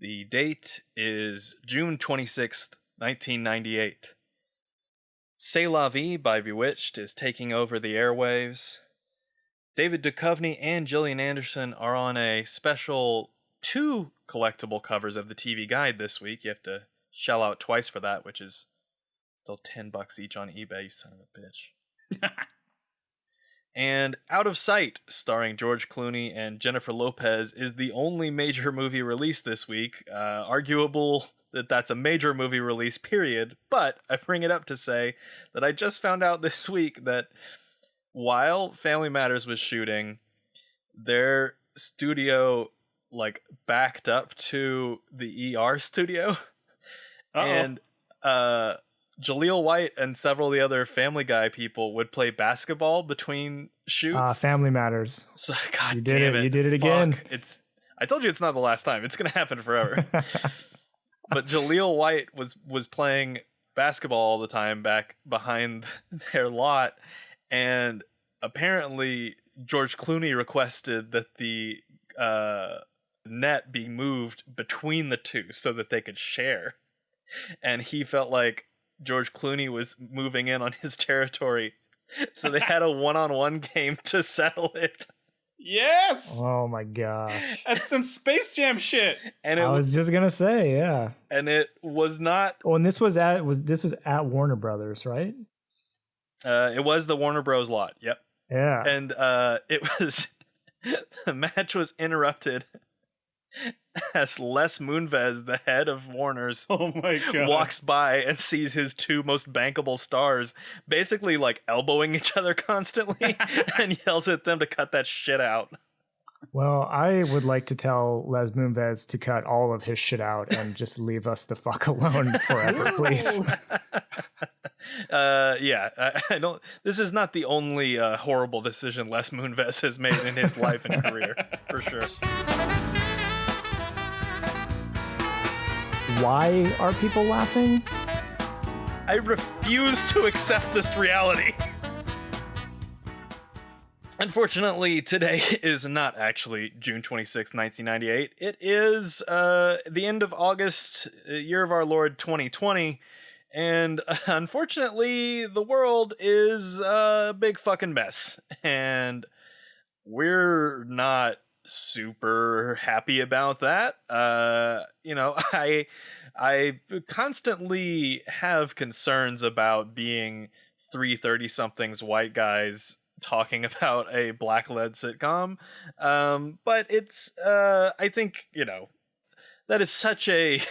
The date is June 26th, 1998. C'est La Vie by Bewitched is taking over the airwaves. David Duchovny and Gillian Anderson are on a special 2 collectible covers of the TV Guide this week. You have to shell out twice for that, which is still $10 each on eBay, you son of a bitch. And Out of Sight, starring George Clooney and Jennifer Lopez, is the only major movie released this week. Arguable that that's a major movie release, period. But I bring it up to say that I just found out this week that while Family Matters was shooting, their studio backed up to the ER studio. Uh-oh. And Jaleel White and several of the other Family Guy people would play basketball between shoots. Family Matters. So, God damn it. You did it again. I told you it's not the last time. It's going to happen forever. But Jaleel White was playing basketball all the time back behind their lot. And apparently George Clooney requested that the net be moved between the two so that they could share. And he felt like George Clooney was moving in on his territory, so they had a one-on-one game to settle it. Yes! Oh my gosh. That's some Space Jam shit. And I was just gonna say, yeah. And it was not. Oh, and this was at Warner Brothers, right? It was the Warner Bros. Lot. Yep. Yeah. And the match was interrupted as Les Moonves, the head of Warner's, walks by and sees his 2 most bankable stars basically elbowing each other constantly and yells at them to cut that shit out. Well, I would like to tell Les Moonves to cut all of his shit out and just leave us the fuck alone forever, please. I don't. This is not the only horrible decision Les Moonves has made in his life and career, for sure. Why are people laughing? I refuse to accept this reality. Unfortunately, today is not actually June 26, 1998. It is the end of August, year of our Lord 2020, and unfortunately, the world is a big fucking mess, and we're not super happy about that. I constantly have concerns about being 330-somethings white guys talking about a black-led sitcom, but it's I think that is such a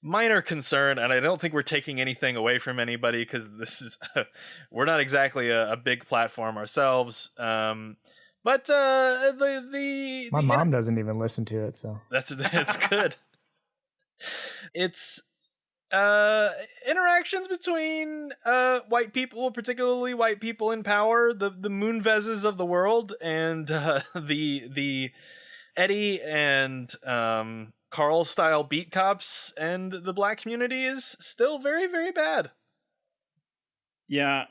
minor concern, and I don't think we're taking anything away from anybody, because this is we're not exactly a big platform ourselves. But my mom doesn't even listen to it, so that's good. It's interactions between white people, particularly white people in power, the Moonveses of the world, and the Eddie and Carl style beat cops and the black community is still very, very bad. Yeah,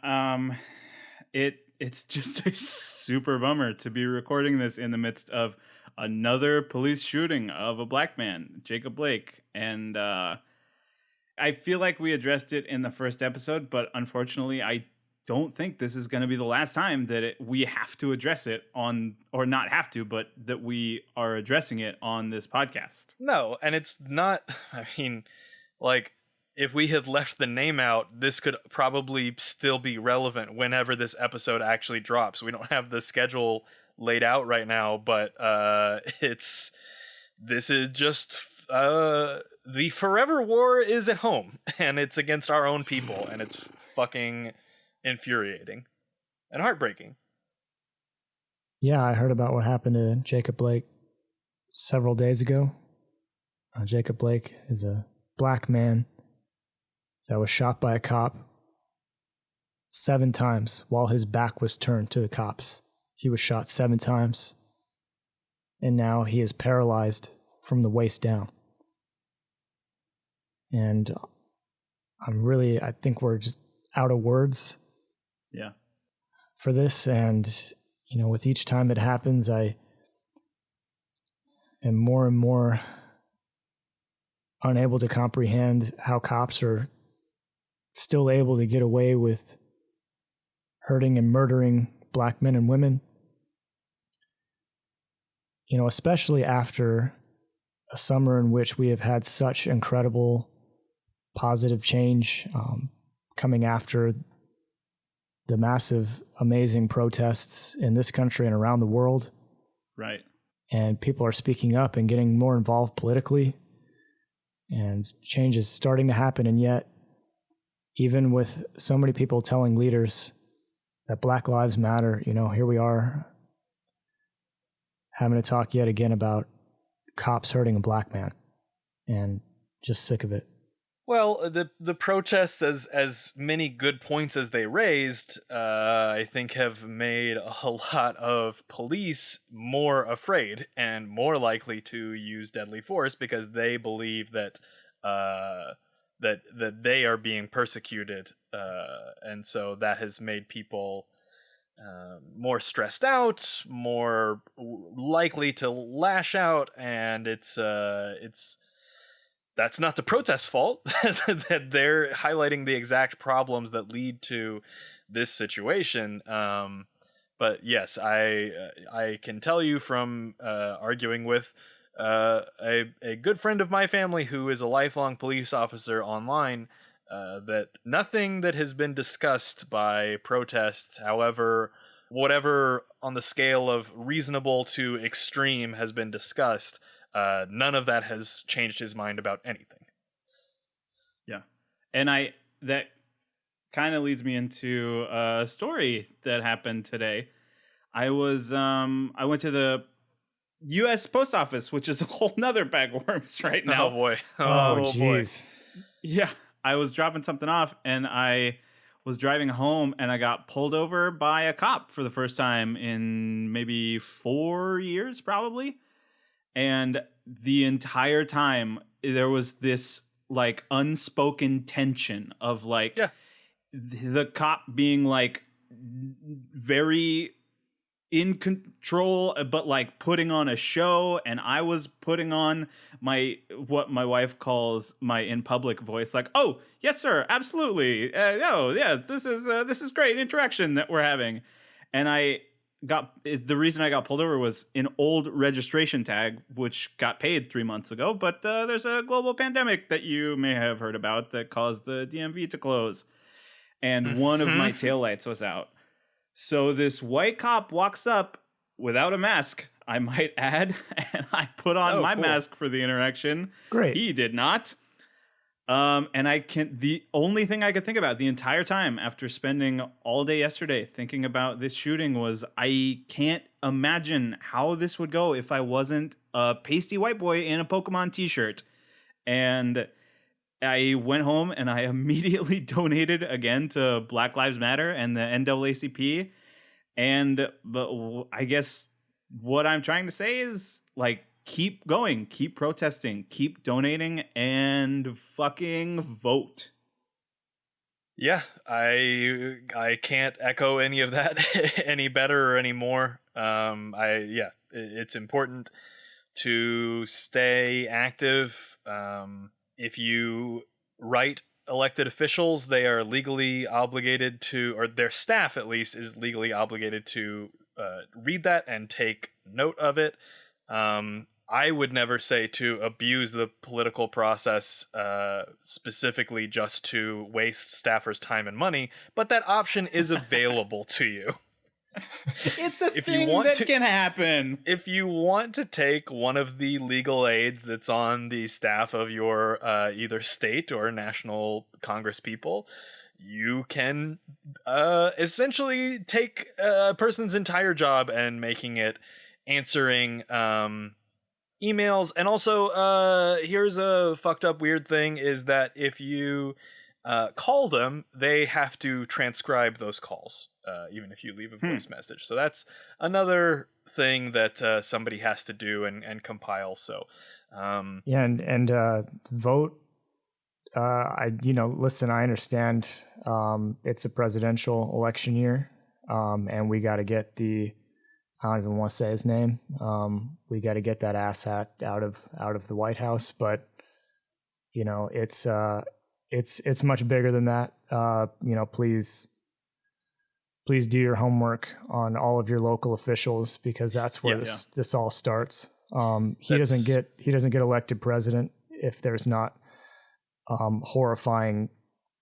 it's just a super bummer to be recording this in the midst of another police shooting of a black man, Jacob Blake. And I feel like we addressed it in the first episode, but unfortunately, I don't think this is going to be the last time that we have to address it on, or not have to, but that we are addressing it on this podcast. No, and it's not, if we had left the name out, this could probably still be relevant whenever this episode actually drops. We don't have the schedule laid out right now, but this is just the forever war is at home, and it's against our own people, and it's fucking infuriating and heartbreaking. Yeah, I heard about what happened to Jacob Blake several days ago. Jacob Blake is a black man that was shot by a cop 7 times while his back was turned to the cops. He was shot 7 times, and now he is paralyzed from the waist down. And I think we're just out of words. Yeah. For this, and with each time it happens, I am more and more unable to comprehend how cops are still able to get away with hurting and murdering black men and women. You know, especially after a summer in which we have had such incredible positive change, coming after the massive, amazing protests in this country and around the world. Right. And people are speaking up and getting more involved politically. And change is starting to happen. And yet, even with so many people telling leaders that Black Lives Matter, you know, here we are having to talk yet again about cops hurting a black man, and just sick of it. Well, the protests, as many good points as they raised, I think have made a lot of police more afraid and more likely to use deadly force because they believe that that they are being persecuted, and so that has made people more stressed out, more likely to lash out, and it's that's not the protest fault. That they're highlighting the exact problems that lead to this situation. But yes, I can tell you from arguing with a good friend of my family who is a lifelong police officer online, that nothing that has been discussed by protests, however, whatever on the scale of reasonable to extreme has been discussed, none of that has changed his mind about anything. Yeah. And that kind of leads me into a story that happened today. I went to the U.S. Post Office, which is a whole nother bag of worms right now. Oh boy. Oh, jeez. Yeah. I was dropping something off and I was driving home and I got pulled over by a cop for the first time in maybe 4 years, probably. And the entire time there was this like unspoken tension of like the cop being like very in control, but like putting on a show, and I was putting on what my wife calls my in public voice, like, "Oh yes sir, absolutely, oh yeah, this is great interaction that we're having," and the reason I got pulled over was an old registration tag, which got paid 3 months ago, but there's a global pandemic that you may have heard about that caused the DMV to close, and one of my taillights was out. So this white cop walks up without a mask, I might add, and I put on my mask for the interaction. Great. He did not. And the only thing I could think about the entire time after spending all day yesterday thinking about this shooting was I can't imagine how this would go if I wasn't a pasty white boy in a Pokemon t-shirt. And I went home and I immediately donated again to Black Lives Matter and the NAACP. But I guess what I'm trying to say is like, keep going, keep protesting, keep donating, and fucking vote. Yeah, I can't echo any of that any better or any more. It's important to stay active. If you write elected officials, they are legally obligated to, or their staff at least is legally obligated to read that and take note of it. I would never say to abuse the political process specifically just to waste staffers' time and money, but that option is available to you. It's a thing that can happen. If you want to take one of the legal aids that's on the staff of your either state or national Congress people, you can essentially take a person's entire job and making it answering emails. And also, here's a fucked up weird thing, is that if you call them, they have to transcribe those calls, even if you leave a voice message. So that's another thing that somebody has to do and compile. So and vote. Listen, I understand it's a presidential election year, and we got to get I don't even want to say his name. We got to get that asshat out of the White House. But it's much bigger than that. Please do your homework on all of your local officials, because that's where this all starts. He doesn't get elected president if there's not horrifying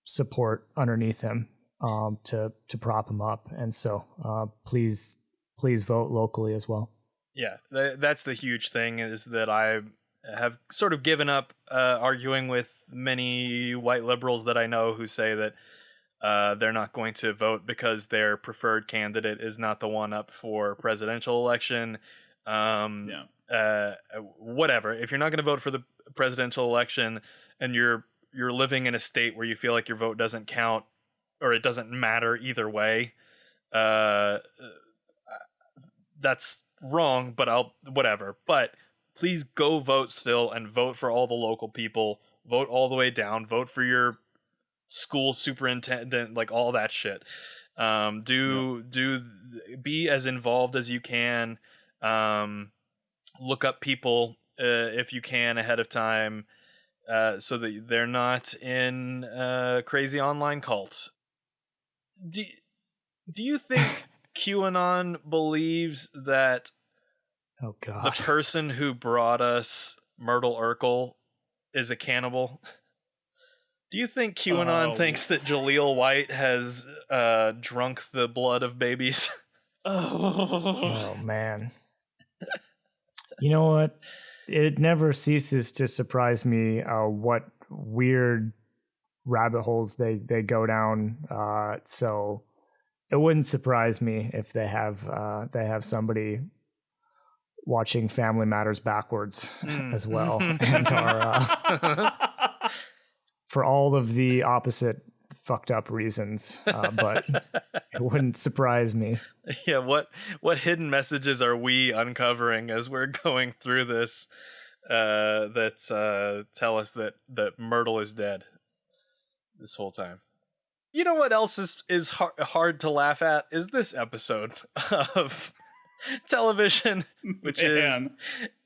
support underneath him to prop him up. And so please vote locally as well. Yeah, that's the huge thing, is that I have sort of given up arguing with many white liberals that I know who say that they're not going to vote because their preferred candidate is not the one up for presidential election. Whatever. If you're not going to vote for the presidential election and you're living in a state where you feel like your vote doesn't count, or it doesn't matter either way, that's wrong, but whatever. But please go vote still, and vote for all the local people. Vote all the way down. Vote for your school superintendent, like all that shit. Be as involved as you can. Look up people if you can ahead of time, so that they're not in a crazy online cult. Do you think QAnon believes that oh god, the person who brought us Myrtle Urkel is a cannibal? Do you think QAnon thinks that Jaleel White has drunk the blood of babies? Oh man. You know what? It never ceases to surprise me what weird rabbit holes they go down. So it wouldn't surprise me if they have somebody watching Family Matters backwards as well, and are for all of the opposite fucked up reasons. But it wouldn't surprise me. Yeah, what hidden messages are we uncovering as we're going through this that tell us that Myrtle is dead this whole time? You know what else is hard to laugh at is this episode of television, which is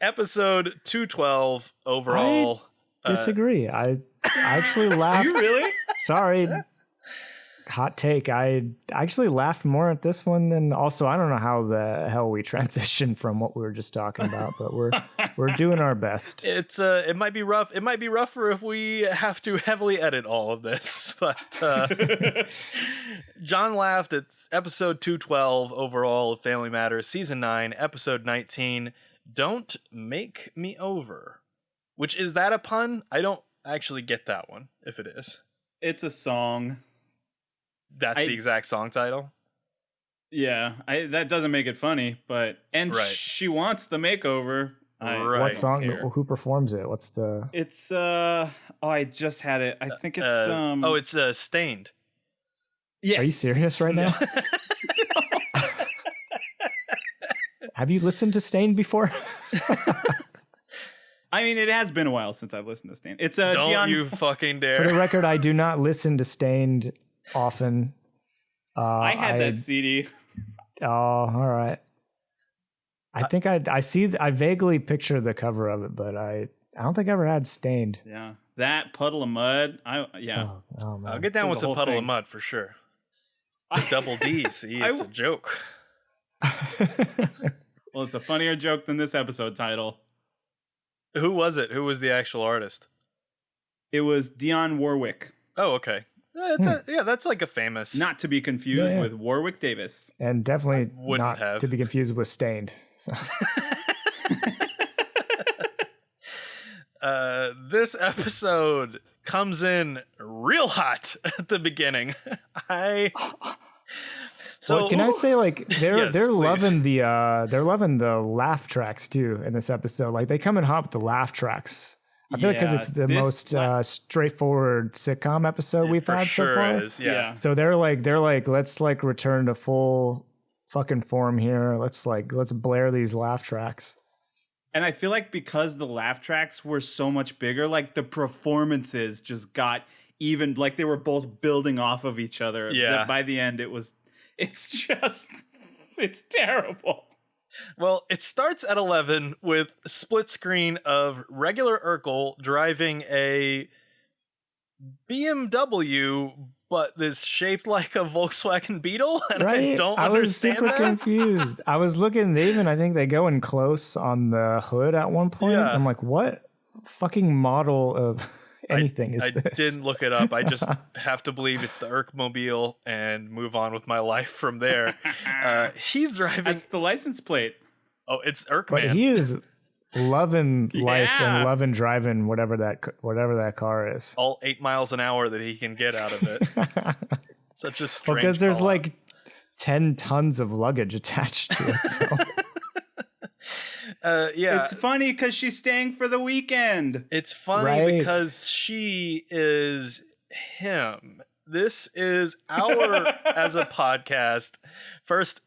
episode 212 overall. I disagree. I actually laughed. Do you really? Sorry. Hot take. I actually laughed more at this one than also. I don't know how the hell we transitioned from what we were just talking about, but we're doing our best. It might be rough. It might be rougher if we have to heavily edit all of this. But John laughed. It's episode 212 overall of Family Matters, season 9, episode 19. Don't Make Me Over. Which, is that a pun? I don't actually get that one. If it is, it's a song. That's the exact song title? Yeah, that doesn't make it funny, but she wants the makeover. What song? Who performs it? What's the? It's I just had it. I think it's it's Stained. Yes. Are you serious right now? Have you listened to Stained before? I mean, it has been a while since I've listened to Stained. It's Don't you fucking dare. For the record, I do not listen to Stained often. I had that CD. Oh, all right. I think I vaguely picture the cover of it, but I don't think I ever had Stained. Yeah, that Puddle of Mud. Oh, man. I'll get down with some Puddle of Mud for sure. The double D. See, it's a joke. Well, it's a funnier joke than this episode title. Who was it? Who was the actual artist? It was Dionne Warwick. Oh, okay. That's like a famous. Not to be confused with Warwick Davis. And definitely not to be confused with Stained. So. This episode comes in real hot at the beginning. So can I say, like, they're loving the laugh tracks too in this episode. Like, they come in hot with the laugh tracks. I feel like because it's the most straightforward sitcom episode we've had so far. Is, yeah. So they're like, let's like return to full fucking form here. Let's blare these laugh tracks. And I feel like because the laugh tracks were so much bigger, like the performances just got even, like they were both building off of each other. Yeah. By the end, it's terrible. Well, it starts at 11 with a split screen of regular Urkel driving a BMW, but is shaped like a Volkswagen Beetle, and Right? I don't I was understand super that. confused. I was looking, I think they go in close on the hood at one point. Yeah. I'm like, what fucking model of anything is I this? didn't look it up. I just have to believe it's the Urkmobile and move on with my life from there. He's driving. That's the license plate. Oh, it's Urkman. But he is loving life and Yeah. loving driving whatever that car is. all 8 miles an hour that he can get out of it. Such a strange. Because there's call-out. like 10 tons of luggage attached to it. So. Yeah, It's funny because she's staying for the weekend. it's funny Right. because she is him. This is our as a podcast first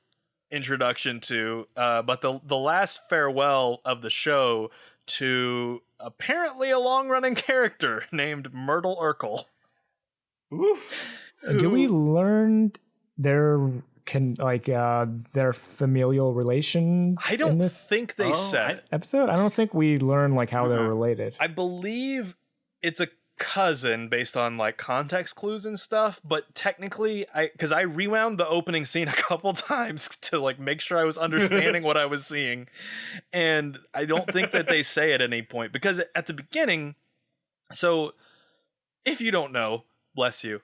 introduction to, but the last farewell of the show to apparently a long running character named Myrtle Urkel. Oof. Do we who- learn their familial relation I in don't this think they Oh, said it. episode? I don't think we learn like how they're Uh-uh. related. I believe it's a cousin based on like context clues and stuff, but technically because I rewound the opening scene a couple times to like make sure I was understanding what I was seeing, and I don't think that they say at any point, because at the beginning, so if you don't know, bless you,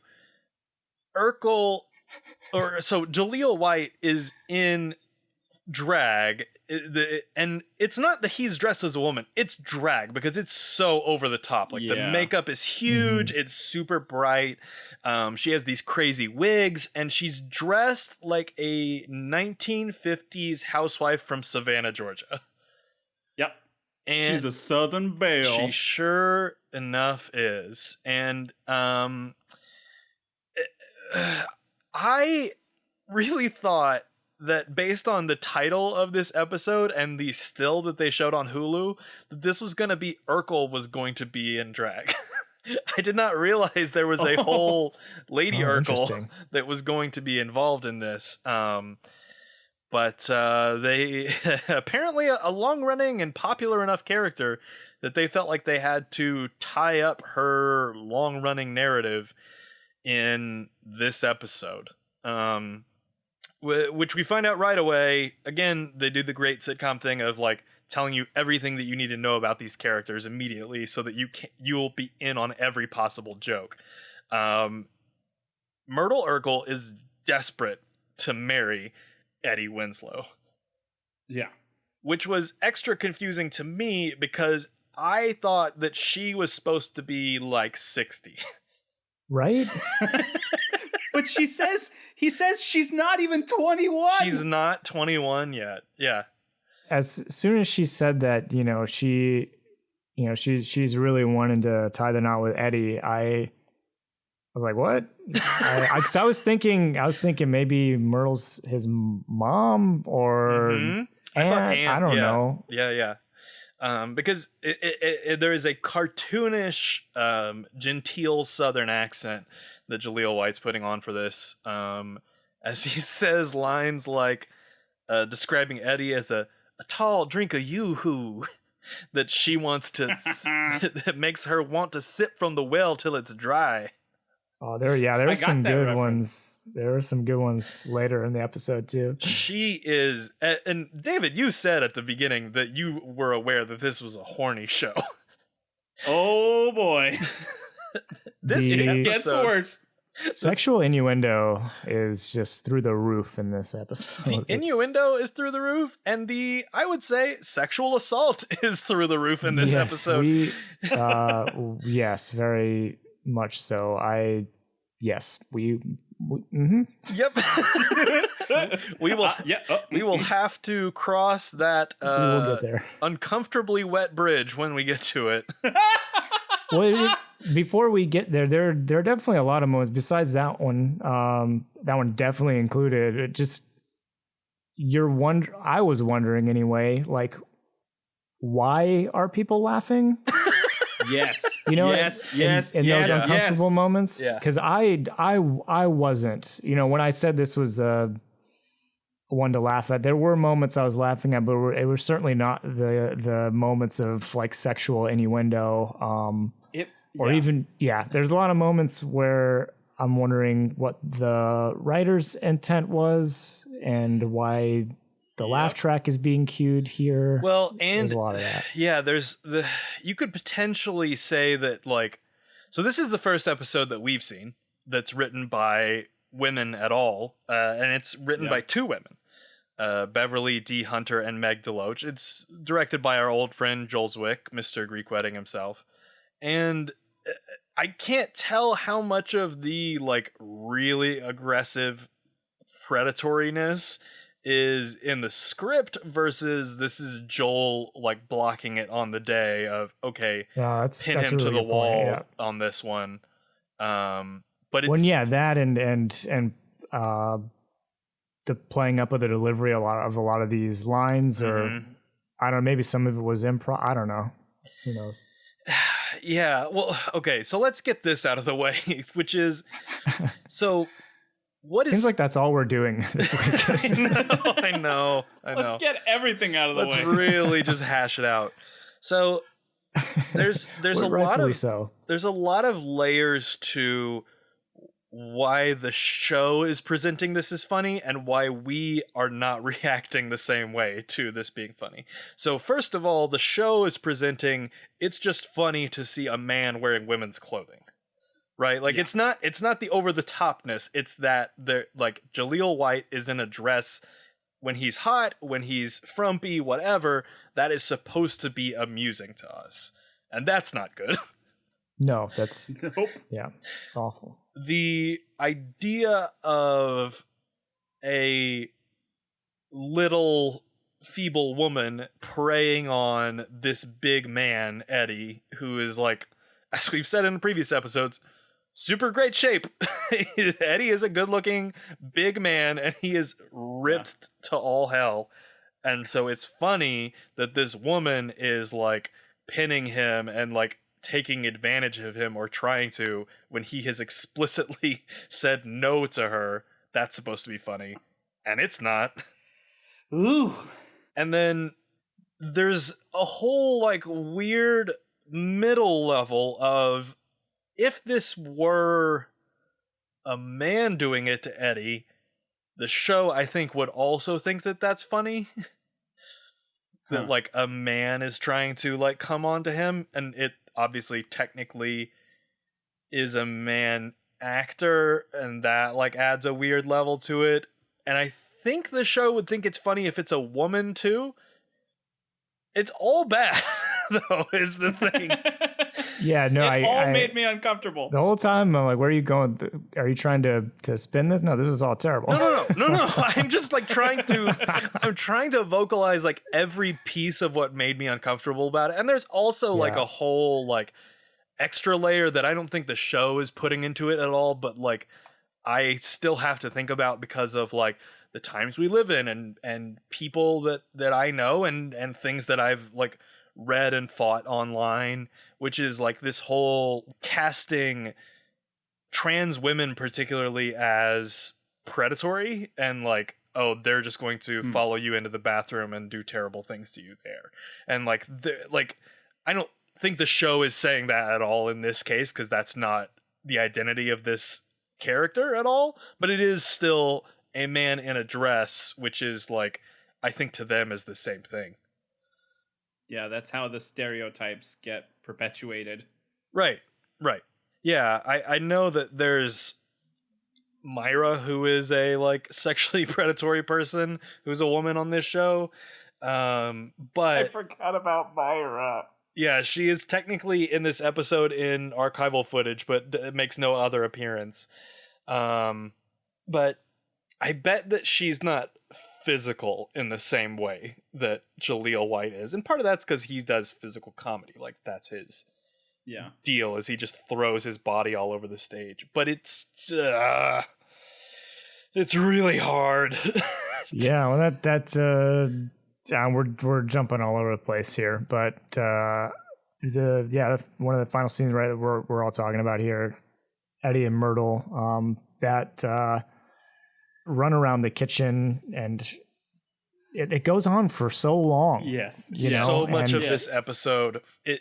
Urkel so Jaleel White is in drag, and it's not that he's dressed as a woman, it's drag because it's so over the top. Like the Yeah. makeup is huge, it's super bright. She has these crazy wigs, and she's dressed like a 1950s housewife from Savannah, Georgia. Yep. And She's a Southern belle. she sure enough is. And I really thought that based on the title of this episode and the still that they showed on Hulu, that this was going to be Urkel was going to be in drag. I did not realize there was a whole Lady Urkel Interesting. that was going to be involved in this. But they apparently a long-running and popular enough character that they felt like they had to tie up her long-running narrative in this episode. Which we find out right away. Again, they do the great sitcom thing of like telling you everything that you need to know about these characters immediately, so that you'll be in on every possible joke. Myrtle Urkel is desperate to marry Eddie Winslow, Yeah. which was extra confusing to me because I thought that she was supposed to be like 60. Right? But he says she's not even 21. She's not 21 yet. Yeah. As soon as she said that, she's really wanting to tie the knot with Eddie, I was like, what? Because I was thinking maybe Myrtle's his mom or Mhm. aunt. I don't know. Yeah. Because there is a cartoonish, genteel Southern accent that Jaleel White's putting on for this, as he says lines like describing Eddie as a tall drink of yoo-hoo that she wants to that makes her want to sip from the well till it's dry. Oh, there I was got some that good reference. ones. There were some good ones later in the episode too. She is, and David, you said at the beginning that you were aware that this was a horny show. Oh boy. This The- It gets episode- worse. Sexual innuendo is just through the roof in this episode. The It's- innuendo is through the roof, and I would say, sexual assault is through the roof in this yes, episode. yes, very much so. Mhm. Yep. we will. Yeah. We will have to cross that We will get there. uncomfortably wet bridge when we get to it. Well, before we get there, there are definitely a lot of moments besides that one. That one definitely included. It just I was wondering anyway, like, why are people laughing? Yes. You know, Yes. in Yes. those yes. uncomfortable moments, Yeah. because I wasn't. You know, when I said this was one to laugh at, there were moments I was laughing at, but it was certainly not the moments of like sexual innuendo. Or even, there's a lot of moments where I'm wondering what the writer's intent was and why the laugh track is being cued here. Well, and there's a lot of that. Yeah, you could potentially say that, like, so this is the first episode that we've seen that's written by women at all, and it's written by two women, Beverly D. Hunter and Meg Deloach. It's directed by our old friend Joel Zwick, Mr. Greek Wedding himself, and I can't tell how much of the, like, really aggressive predatoriness is in the script versus this is Joel, like, blocking it on the day of, okay, pin him to the wall on this one. But it's that and the playing up of the delivery a lot of these lines, or I don't know, maybe some of it was improv. I don't know. Who knows? Yeah, well, okay, so let's get this out of the way, which is, so seems like that's all we're doing this week. I know. Let's get everything out of the way. Let's really just hash it out. So there's a lot of layers to why the show is presenting this as funny and why we are not reacting the same way to this being funny. So first of all, the show is presenting it's just funny to see a man wearing women's clothing. Right? Like, it's not the over the topness. It's that like, Jaleel White is in a dress when he's hot, when he's frumpy, whatever. That is supposed to be amusing to us. And that's not good. No, that's nope. Yeah, it's awful. The idea of a little feeble woman preying on this big man, Eddie, who is, like, as we've said in the previous episodes, super great shape. Eddie is a good-looking big man, and he is ripped to all hell. And so it's funny that this woman is, like, pinning him and, like, taking advantage of him, or trying to, when he has explicitly said no to her. That's supposed to be funny, and it's not. Ooh. And then there's a whole, like, weird middle level of, if this were a man doing it to Eddie, the show, I think, would also think that that's funny. That, like, a man is trying to, like, come on to him, and it obviously technically is a man actor, and that, like, adds a weird level to it. And I think the show would think it's funny if it's a woman too. It's all bad, though, is the thing. Yeah, no, it made me uncomfortable. The whole time I'm like, where are you going? Are you trying to spin this? No, this is all terrible. No. I'm just, like, trying to vocalize, like, every piece of what made me uncomfortable about it. And there's also like a whole, like, extra layer that I don't think the show is putting into it at all, but, like, I still have to think about because of, like, the times we live in and people that I know and things that I've, like, read and fought online, which is, like, this whole casting trans women particularly as predatory, and, like, oh, they're just going to follow you into the bathroom and do terrible things to you there. And, like, I don't think the show is saying that at all in this case, because that's not the identity of this character at all, but it is still a man in a dress, which is, like, I think to them is the same thing. Yeah, that's how the stereotypes get perpetuated. Right. Yeah, I know that there's Myra, who is a, like, sexually predatory person, who's a woman on this show. But I forgot about Myra. Yeah, she is technically in this episode in archival footage, but makes no other appearance. But I bet that she's not physical in the same way that Jaleel White is. And part of that's because he does physical comedy. Like, that's his deal, is he just throws his body all over the stage. But it's really hard. Yeah, well, that's we're jumping all over the place here, but one of the final scenes, right, that we're all talking about here, Eddie and Myrtle, that run around the kitchen, and it goes on for so long. Yes. You know, so much of and-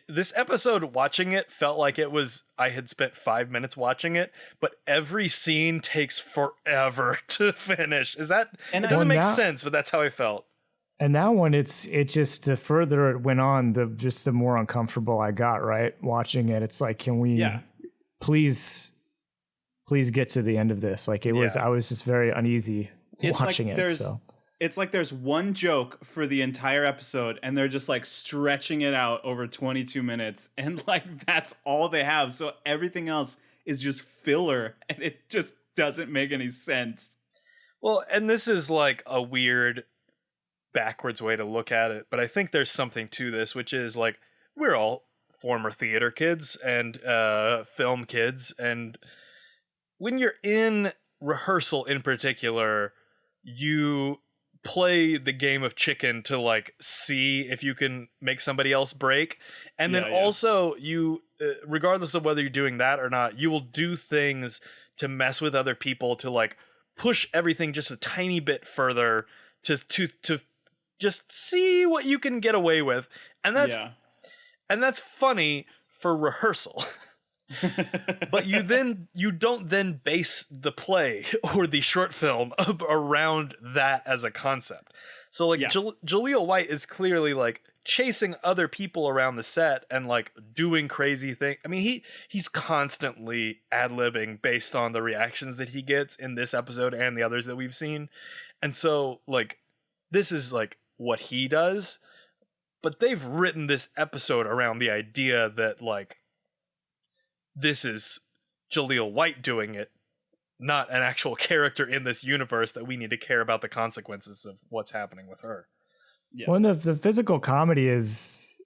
this episode, watching it felt like it was, I had spent 5 minutes watching it, but every scene takes forever to finish. It doesn't make sense, but that's how I felt. And that one, it just, the further it went on, the more uncomfortable I got, right? Watching it. It's like, can we please get to the end of this? Like I was just very uneasy watching it. So it's like there's one joke for the entire episode and they're just like stretching it out over 22 minutes. And like, that's all they have. So everything else is just filler and it just doesn't make any sense. Well, and this is like a weird backwards way to look at it, but I think there's something to this, which is like, we're all former theater kids and film kids. And when you're in rehearsal in particular, you play the game of chicken to like see if you can make somebody else break, and then also you regardless of whether you're doing that or not, you will do things to mess with other people, to like push everything just a tiny bit further, to just see what you can get away with, and that's funny for rehearsal. But you don't then base the play or the short film around that as a concept. So like Jaleel White is clearly like chasing other people around the set and like doing crazy things. I mean, he's constantly ad-libbing based on the reactions that he gets in this episode and the others that we've seen. And so like this is like what he does, but they've written this episode around the idea that like this is Jaleel White doing it, not an actual character in this universe that we need to care about the consequences of what's happening with her. Yeah. Well, the physical comedy is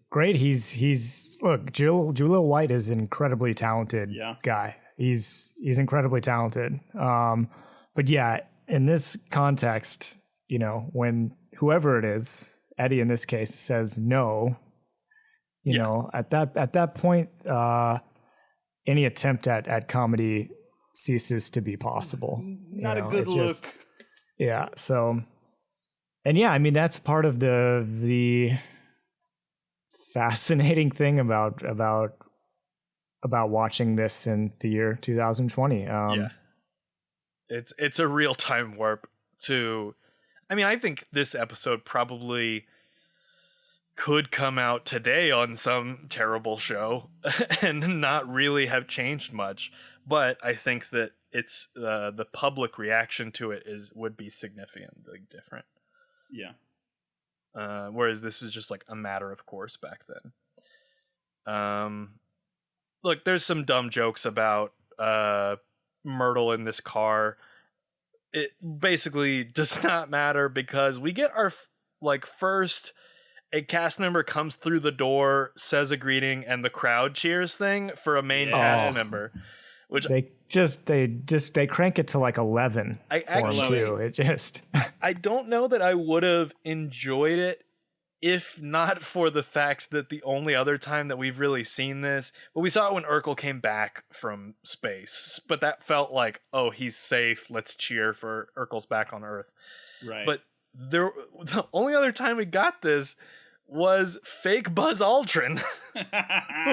great. He's look, Jaleel White is an incredibly talented guy. He's incredibly talented. But yeah, in this context, you know, when whoever it is, Eddie in this case, says no, you know, at that point, any attempt at comedy ceases to be possible. Not a good look. Yeah. So, and yeah, I mean, that's part of the fascinating thing about watching this in the year 2020. It's a real time warp to, I mean, I think this episode probably could come out today on some terrible show and not really have changed much, but I think that it's the public reaction to it would be significantly different. Whereas this is just like a matter of course back then. Look, there's some dumb jokes about Myrtle in this car. It basically does not matter because we get our first, a cast member comes through the door, says a greeting, and the crowd cheers thing for a main cast member, which they crank it to like 11. I don't know that I would have enjoyed it if not for the fact that the only other time that we've really seen this, well, we saw it when Urkel came back from space, but that felt like, oh, he's safe, let's cheer for Urkel's back on Earth. Right. But the only other time we got this was fake Buzz Aldrin,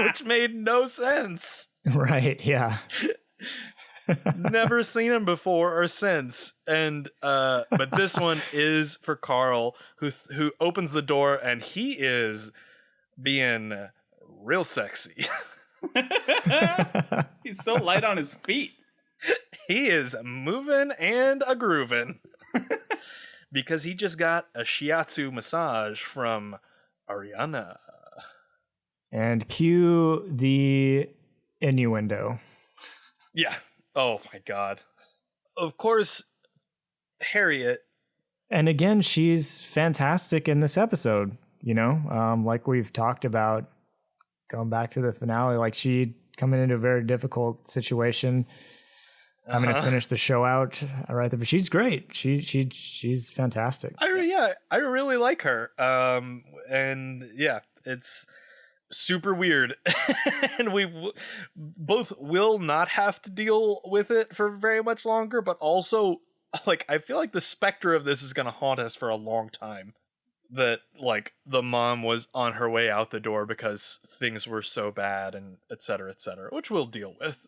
which made no sense. Right, yeah. Never seen him before or since, and but this one is for Carl, who opens the door, and he is being real sexy. He's so light on his feet. He is moving and a grooving because he just got a shiatsu massage from Ariana. And cue the innuendo. Yeah. Oh my God. Of course, Harriet. And again, she's fantastic in this episode, you know, like we've talked about going back to the finale, like she coming into a very difficult situation, having to finish the show out right there. But she's great. She's fantastic. I really like her. And yeah, it's super weird. And we both will not have to deal with it for very much longer, but also like, I feel like the specter of this is going to haunt us for a long time. That, like, the mom was on her way out the door because things were so bad and et cetera, which we'll deal with.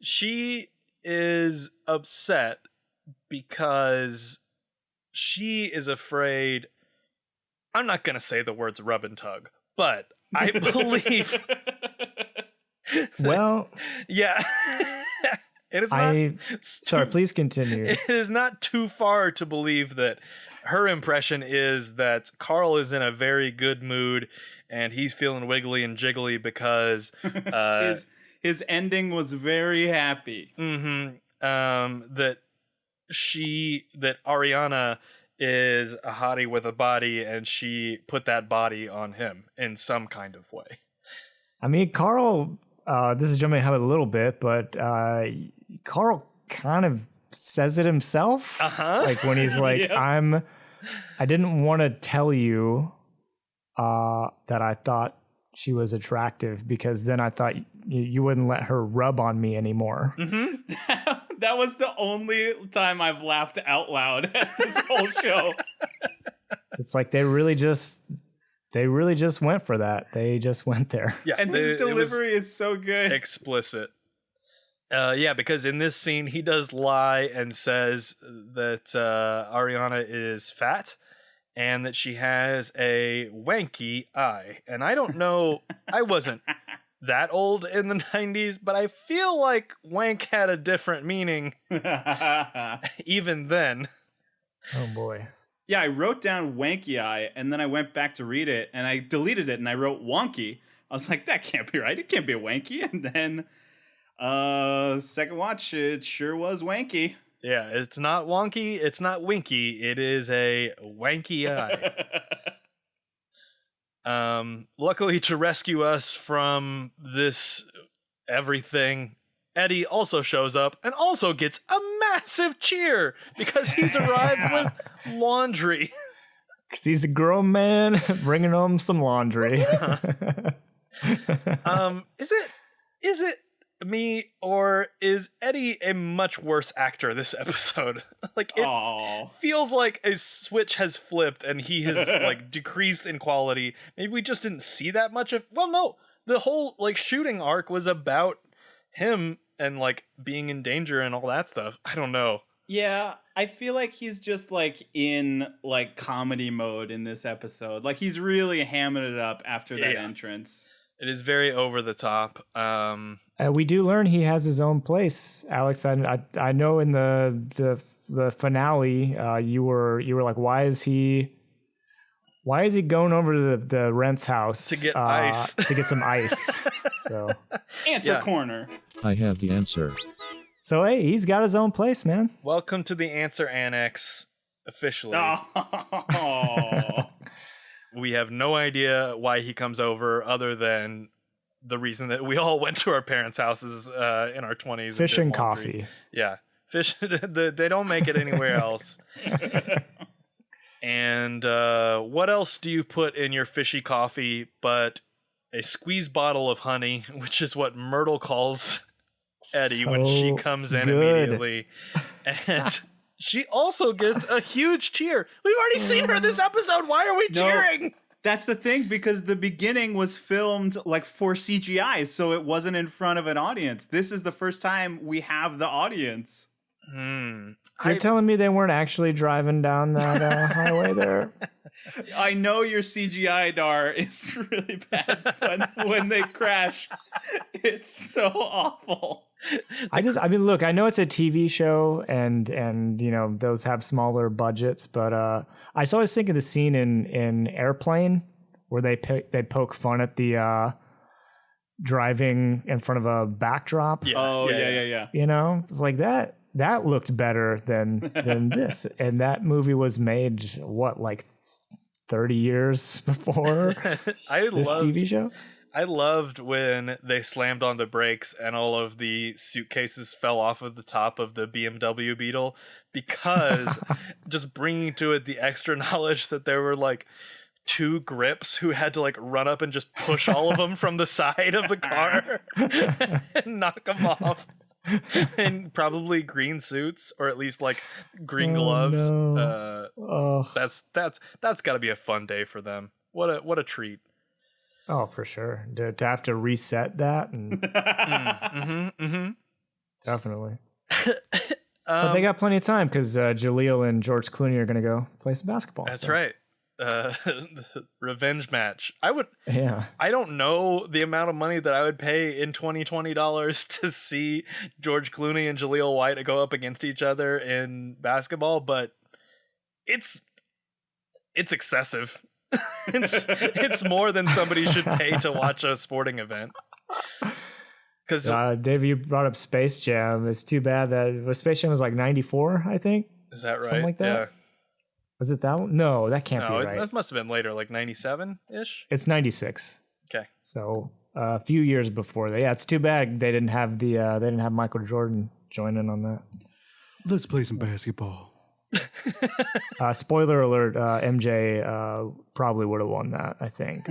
She is upset because she is afraid. I'm not going to say the words rub and tug, but I believe. Well, yeah. It is not. Sorry, please continue. It is not too far to believe that her impression is that Carl is in a very good mood and he's feeling wiggly and jiggly because his ending was very happy. That Ariana is a hottie with a body and she put that body on him in some kind of way. I mean, Carl, this is jumping ahead a little bit, but Carl kind of says it himself. Like when he's like, Yep. I didn't want to tell you that I thought she was attractive because then I thought you wouldn't let her rub on me anymore. That was the only time I've laughed out loud at this whole show. It's like they really just went for that. They just went there. Yeah, and his delivery is so good. Explicit. Yeah, because in this scene, he does lie and says that Ariana is fat and that she has a wanky eye. And I don't know, I wasn't that old in the 90s, but I feel like wank had a different meaning even then. Oh, boy. Yeah, I wrote down wanky eye, and then I went back to read it, and I deleted it, and I wrote wonky. I was like, that can't be right. It can't be a wanky. And then second watch, it sure was wanky. Yeah, it's not wonky, it's not winky, it is a wanky eye. Luckily to rescue us from this everything, Eddie also shows up and also gets a massive cheer because he's arrived with laundry. Because he's a grown man bringing home some laundry. Is it me, or is Eddie a much worse actor this episode? Like, it feels like a switch has flipped and he has like decreased in quality. Maybe we just didn't see that much of. Well, no, the whole like shooting arc was about him and like being in danger and all that stuff. I don't know. Yeah, I feel like he's just like in like comedy mode in this episode. Like he's really hamming it up after that entrance. It is very over the top. We do learn he has his own place, Alex. I know in the finale, you were like, why is he going over to the Rent's house to get ice, to get some ice? So answer corner. I have the answer. So hey, he's got his own place, man. Welcome to the answer annex, officially. Oh. We have no idea why he comes over other than the reason that we all went to our parents' houses in our 20s. Fish and coffee. Yeah. Fish. They don't make it anywhere else. And what else do you put in your fishy coffee but a squeeze bottle of honey, which is what Myrtle calls Eddie when she comes in immediately. And she also gets a huge cheer. We've already seen her this episode. Why are we cheering? That's the thing, because the beginning was filmed like for CGI, so it wasn't in front of an audience. This is the first time we have the audience. You're telling me they weren't actually driving down that highway there? I know your CGI, Dar, is really bad, but when they crash, it's so awful. I mean, look, I know it's a TV show and you know, those have smaller budgets, but I was always thinking the scene in Airplane where they poke fun at the driving in front of a backdrop. Yeah. You know, it's like that looked better than this. And that movie was made, what, like 30 years before this TV show? I loved when they slammed on the brakes and all of the suitcases fell off of the top of the BMW Beetle, because just bringing to it the extra knowledge that there were like two grips who had to like run up and just push all of them from the side of the car and knock them off. in probably green suits, or at least like green Oh, gloves. no. Oh, That's got to be a fun day for them. What a treat. oh, for sure. To have to reset that, and definitely. But they got plenty of time because Jaleel and George Clooney are going to go play some basketball. That's so. right. The revenge match. Yeah. I don't know the amount of money that I would pay in $20 to see George Clooney and Jaleel White go up against each other in basketball, but it's excessive. It's more than somebody should pay to watch a sporting event. Because Dave, you brought up Space Jam. It's too bad that Space Jam was like 94, I think. Is that right? Something like that. Yeah. Was it that one? No, that can't be right. That must have been later, like 97-ish. It's 96. Okay. So a few years before that. Yeah, it's too bad they didn't have Michael Jordan join in on that. Let's play some basketball. Spoiler alert: MJ probably would have won that. I think.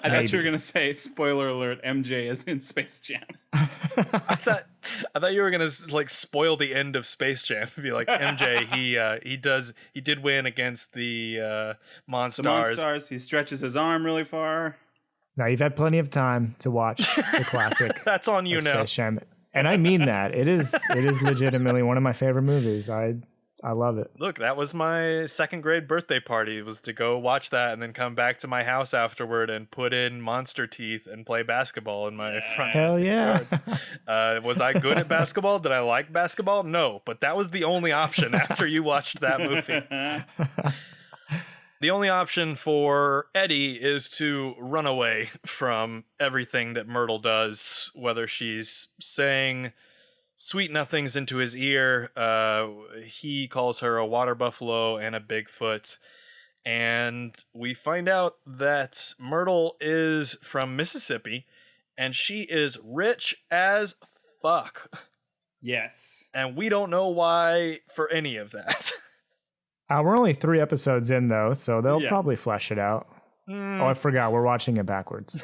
I thought you were gonna say spoiler alert. MJ is in Space Jam. I thought you were gonna like spoil the end of Space Jam. Be like MJ, he did win against the Monstars. The Monstars. He stretches his arm really far. Now you've had plenty of time to watch the classic. That's on you now. Space Jam. And I mean that. It is legitimately one of my favorite movies. I love it. Look, that was my second grade birthday party, was to go watch that and then come back to my house afterward and put in Monster Teeth and play basketball in my front Hell yeah. yard. Was I good at basketball? Did I like basketball? No, but that was the only option after you watched that movie. The only option for Eddie is to run away from everything that Myrtle does, whether she's saying sweet nothings into his ear. He calls her a water buffalo and a Bigfoot. And we find out that Myrtle is from Mississippi and she is rich as fuck. Yes. And we don't know why for any of that. We're only 3 episodes in, though, so they'll probably flesh it out. Oh, I forgot. We're watching it backwards.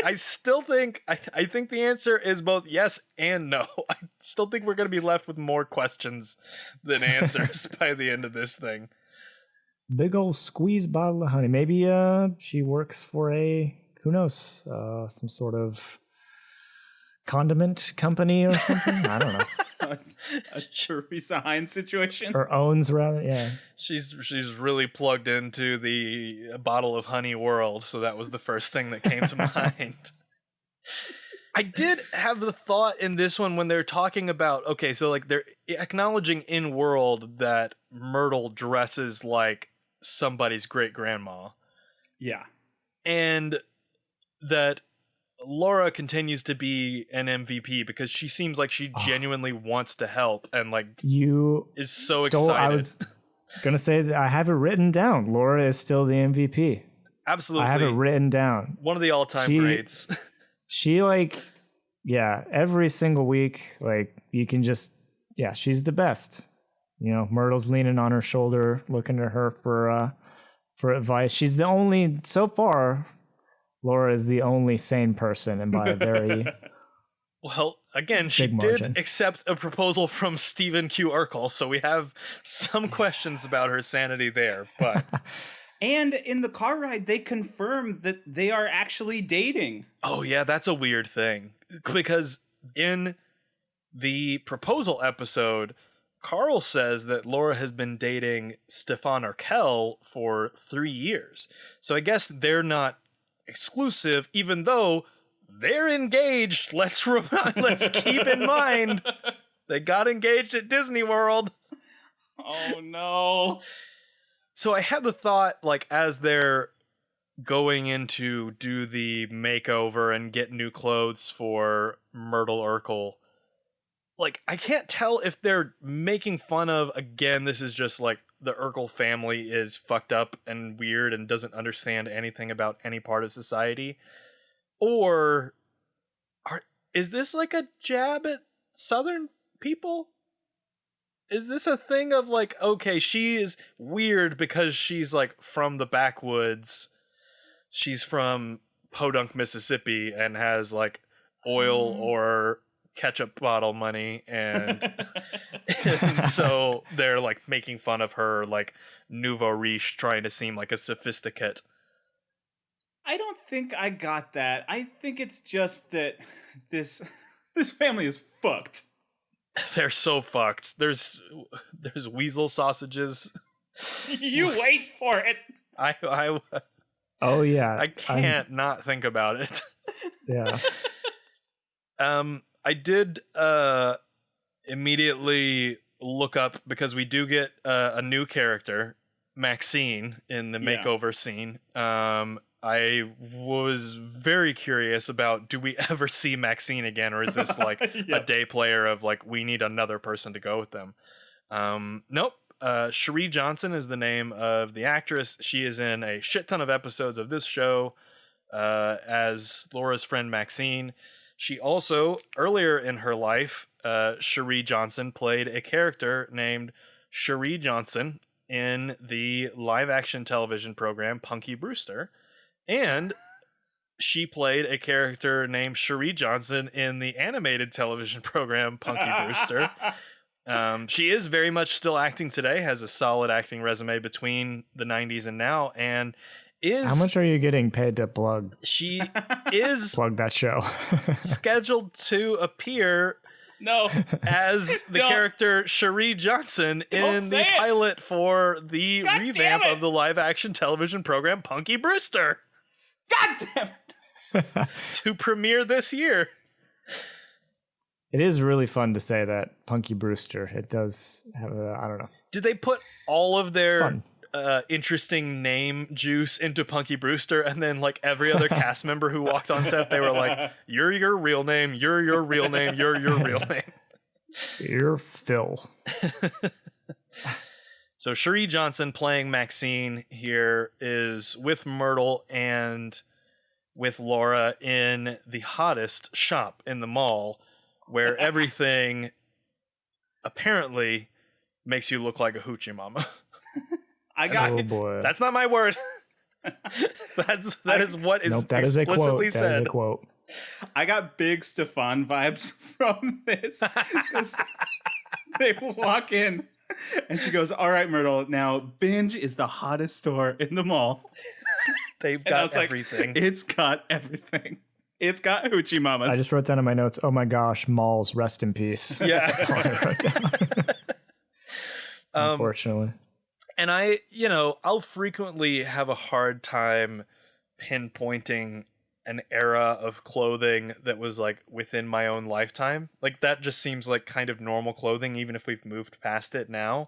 I still think I think the answer is both yes and no. I still think we're going to be left with more questions than answers by the end of this thing. Big old squeeze bottle of honey. Maybe she works for who knows, some sort of condiment company or something. I don't know. A Teresa Hines situation, or owns rather. Yeah, she's really plugged into the bottle of honey world, so that was the first thing that came to mind. I did have the thought in this one when they're talking about, okay, so like they're acknowledging in world that Myrtle dresses like somebody's great grandma. Yeah, and that Laura continues to be an MVP because she seems like she genuinely wants to help and like is so excited. I was gonna say that I have it written down. Laura is still the MVP. Absolutely, I have it written down. One of the all-time greats. She every single week, like you can just she's the best. You know, Myrtle's leaning on her shoulder, looking to her for advice. She's the only so far. Laura is the only sane person, and by a very well, again, she did accept a proposal from Stephen Q. Urkel, so we have some questions about her sanity there. But and in the car ride, they confirm that they are actually dating. Oh yeah, that's a weird thing because in the proposal episode, Carl says that Laura has been dating Stefan Urkel for 3 years. So I guess they're not exclusive, even though they're engaged. Let's keep in mind they got engaged at Disney World. Oh no. So I had the thought, like, as they're going in to do the makeover and get new clothes for Myrtle Urkel, like, I can't tell if they're making fun of, again, this is just like the Urkel family is fucked up and weird and doesn't understand anything about any part of society, or is this like a jab at Southern people? Is this a thing of like, okay, she is weird because she's like from the backwoods, she's from Podunk, Mississippi, and has like oil or ketchup bottle money, and, and so they're like making fun of her like nouveau riche trying to seem like a sophisticate. I don't think I got that. I think it's just that this family is fucked. They're so fucked. There's weasel sausages. You wait for it. I Oh yeah. I can't not think about it. Yeah. I did immediately look up, because we do get a new character, Maxine, in the makeover scene. I was very curious about, do we ever see Maxine again, or is this like a day player of like, we need another person to go with them? Nope. Cherie Johnson is the name of the actress. She is in a shit ton of episodes of this show as Laura's friend Maxine. She also, earlier in her life, Cherie Johnson played a character named Cherie Johnson in the live-action television program Punky Brewster. And she played a character named Cherie Johnson in the animated television program Punky Brewster. She is very much still acting today, has a solid acting resume between the 90s and now, and is... How much are you getting paid to plug? She is... plug that show. scheduled to appear as the character Cherie Johnson in the pilot for the revamp of the live-action television program Punky Brewster. God damn it! To premiere this year. It is really fun to say that, Punky Brewster. It does have a, I don't know. Did they put all of their interesting name juice into Punky Brewster, and then like every other cast member who walked on set, they were like, you're your real name, you're your real name, you're your real name. You're Phil. So Cherie Johnson playing Maxine here is with Myrtle and with Laura in the hottest shop in the mall, where everything apparently makes you look like a hoochie mama. Oh boy. That's not my word. that is what is that is explicitly a quote. said. That is a quote. I got big Stefan vibes from this. 'Cause they walk in and she goes, all right, Myrtle, now Binge is the hottest store in the mall. They've got everything. Like, it's got everything. It's got hoochie mamas. I just wrote down in my notes, oh my gosh, malls, rest in peace. Yeah. That's all I wrote down. Unfortunately. And I'll frequently have a hard time pinpointing an era of clothing that was like within my own lifetime. Like that just seems like kind of normal clothing, even if we've moved past it now.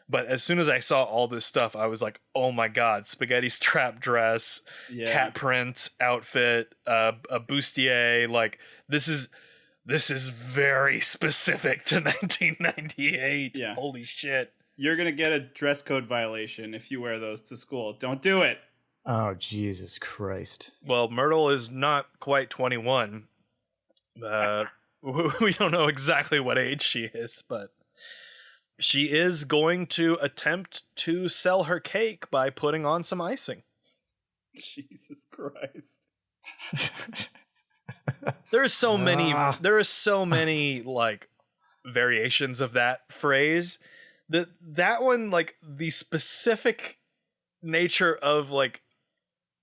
But as soon as I saw all this stuff, I was like, oh my God, spaghetti strap dress, cat print outfit, a bustier. Like this is very specific to 1998. Yeah. Holy shit. You're going to get a dress code violation if you wear those to school. Don't do it. Oh, Jesus Christ. Well, Myrtle is not quite 21. We don't know exactly what age she is, but she is going to attempt to sell her cake by putting on some icing. Jesus Christ. There are so many like variations of that phrase. That one, like the specific nature of like,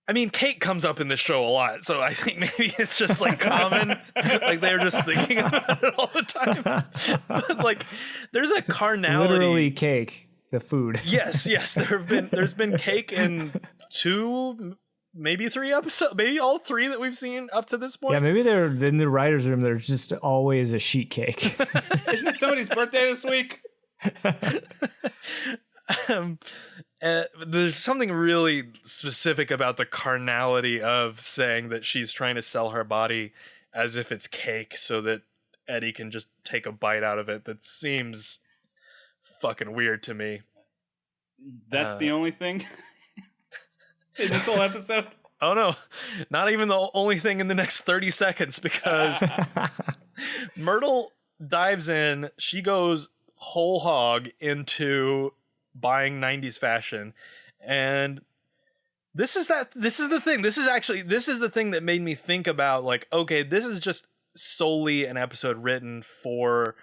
I mean, cake comes up in this show a lot, so I think maybe it's just like common, like they're just thinking about it all the time. But like, there's a carnality. Literally cake, the food. Yes. There's been cake in 2, maybe 3 episodes, maybe all 3 that we've seen up to this point. Yeah, maybe they're in the writer's room. There's just always a sheet cake. Isn't it somebody's birthday this week? There's something really specific about the carnality of saying that she's trying to sell her body as if it's cake so that Eddie can just take a bite out of it. That seems fucking weird to me. That's the only thing in this whole episode? Oh no, not even the only thing in the next 30 seconds, because Myrtle dives in, she goes whole hog into buying 90s fashion, and this is the thing that made me think about like, okay, this is just solely an episode written for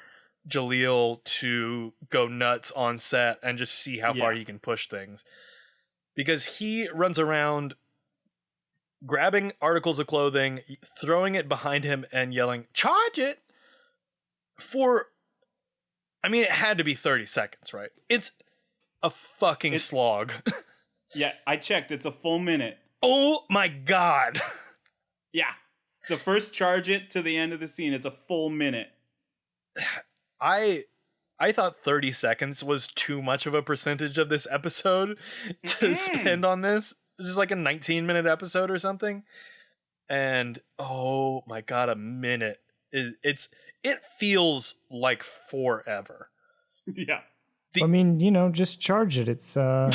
Jaleel to go nuts on set and just see how far he can push things. Because he runs around grabbing articles of clothing, throwing it behind him, and yelling, "Charge it!" for, I mean, it had to be 30 seconds, right? It's a fucking slog. Yeah, I checked. It's a full minute. Oh my God. Yeah. The first charge it to the end of the scene, it's a full minute. I thought 30 seconds was too much of a percentage of this episode to spend on this. This is like a 19-minute episode or something. And oh my God, a minute. It feels like forever. Yeah. I mean, just charge it. It's a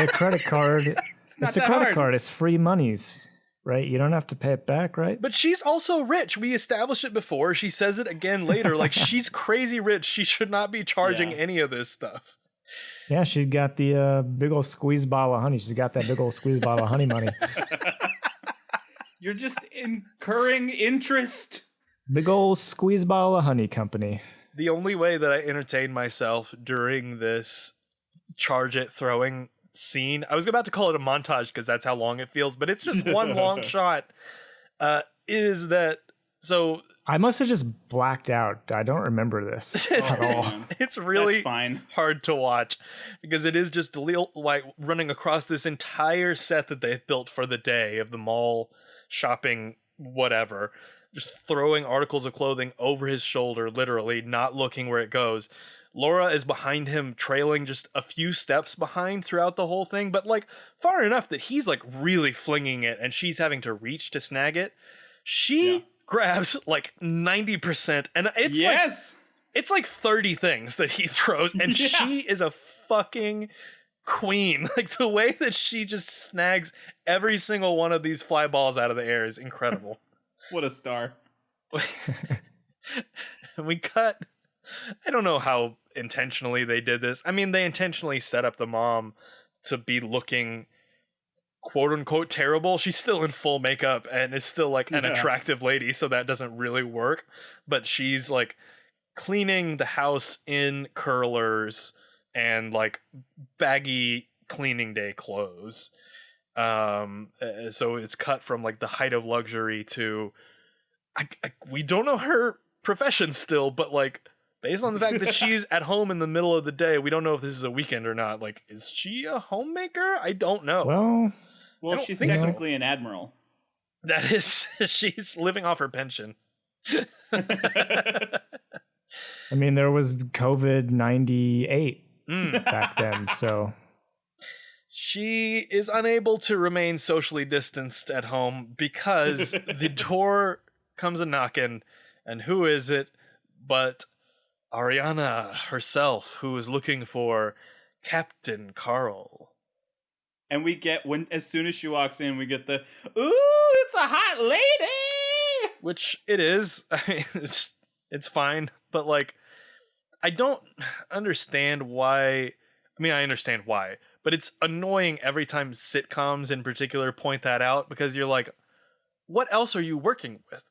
credit card. It's a credit card. It's free monies, right? You don't have to pay it back, right? But she's also rich. We established it before. She says it again later. Like, she's crazy rich. She should not be charging any of this stuff. Yeah, she's got the big old squeeze bottle of honey. She's got that big old squeeze bottle of honey money. You're just incurring interest. Big old squeeze bottle of honey company. The only way that I entertained myself during this charge it throwing scene, I was about to call it a montage because that's how long it feels, but it's just one long shot, is that, so I must have just blacked out. I don't remember this at all. It's really fine. hard to watch because it is just Jaleel White running across this entire set that they've built for the day of the mall shopping, whatever, just throwing articles of clothing over his shoulder, literally not looking where it goes. Laura is behind him, trailing just a few steps behind throughout the whole thing, but like far enough that he's like really flinging it and she's having to reach to snag it. She grabs like 90%, and it's like 30 things that he throws, and she is a fucking queen. Like, the way that she just snags every single one of these fly balls out of the air is incredible. What a star. We cut, I don't know how intentionally they did this. I mean, they intentionally set up the mom to be looking quote unquote terrible. She's still in full makeup and is still like an attractive lady, so that doesn't really work. But she's like cleaning the house in curlers and like baggy cleaning day clothes. So it's cut from like the height of luxury to we don't know her profession still, but like based on the fact that she's at home in the middle of the day, we don't know if this is a weekend or not. Like, is she a homemaker? I don't know. Well, she's technically an admiral. That is, she's living off her pension. I mean, there was COVID-98 back then, so she is unable to remain socially distanced at home because the door comes a knocking, and who is it but Ariana herself, who is looking for Captain Carl. And we get, as soon as she walks in, we get the, ooh, it's a hot lady! Which it is. I mean, it's fine, but like, I don't understand why. I mean, I understand why, but it's annoying every time sitcoms in particular point that out, because you're like, what else are you working with?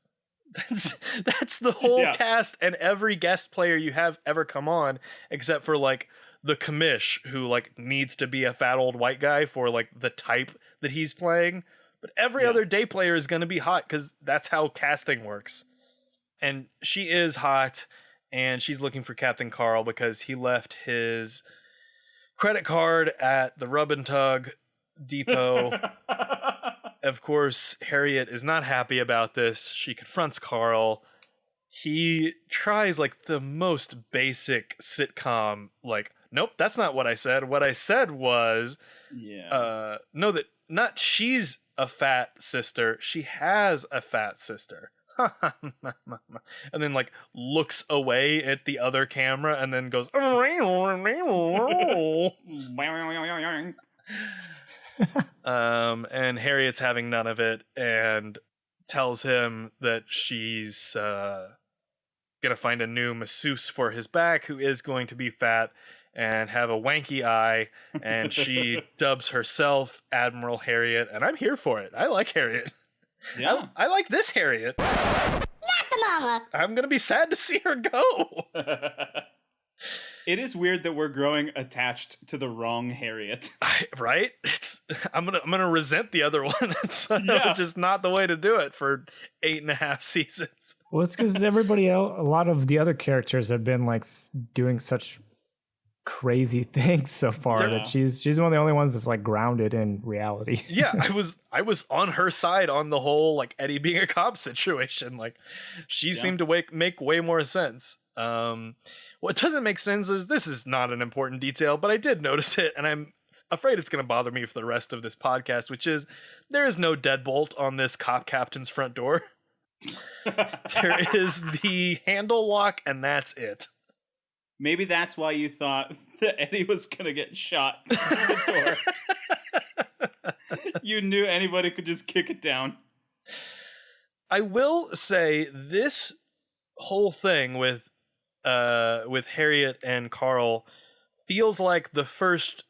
That's the whole cast and every guest player you have ever come on, except for like the commish, who like needs to be a fat old white guy for like the type that he's playing. But every other day player is going to be hot because that's how casting works. And she is hot, and she's looking for Captain Carl because he left his credit card at the Rub and Tug Depot. Of course, Harriet is not happy about this. She confronts Carl. He tries like the most basic sitcom, like, nope, that's not what I said. What I said was, no, that not she's a fat sister. She has a fat sister. And then like looks away at the other camera and then goes, and Harriet's having none of it and tells him that she's gonna find a new masseuse for his back who is going to be fat and have a wanky eye, and she dubs herself Admiral Harriet, and I'm here for it. I like Harriet. Yeah. I like this Harriet. Not Mama. I'm gonna be sad to see her go. It is weird that we're growing attached to the wrong Harriet. Right? I'm gonna resent the other one. It's Yeah. just not the way to do it for 8.5 seasons. Well, it's because everybody else, a lot of the other characters have been like doing such crazy things so far Yeah. that she's one of the only ones that's like grounded in reality. Yeah, I was on her side on the whole like Eddie being a cop situation. Like she seemed to make way more sense. What doesn't make sense is this is not an important detail, but I did notice it, and I'm afraid it's going to bother me for the rest of this podcast, which is there is no deadbolt on this cop captain's front door. There is the handle lock, and that's it. Maybe that's why you thought that Eddie was going to get shot through the door. You knew anybody could just kick it down. I will say this whole thing with Harriet and Carl feels like the first,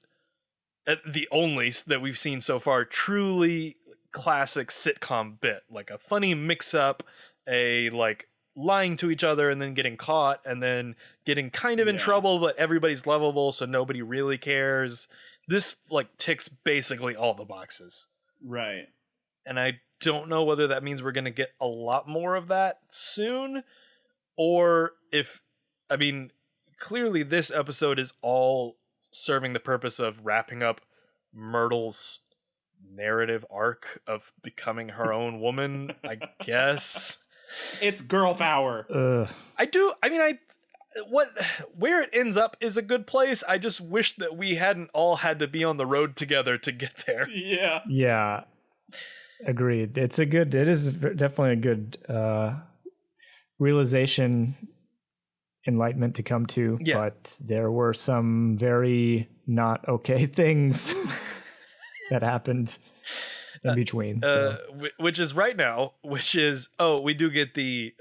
the only that we've seen so far, truly classic sitcom bit, like a funny mix-up, a like lying to each other and then getting caught and then getting kind of in trouble, but everybody's lovable, so nobody really cares. This like ticks basically all the boxes. Right. And I don't know whether that means we're going to get a lot more of that soon, or if, I mean, clearly this episode is all serving the purpose of wrapping up Myrtle's narrative arc of becoming her own woman, I guess. It's girl power. Where it ends up is a good place. I just wish that we hadn't all had to be on the road together to get there. Yeah. Yeah. Agreed. It is definitely a good realization, enlightenment to come to, but there were some very not okay things that happened in between. Which is right now, we do get the,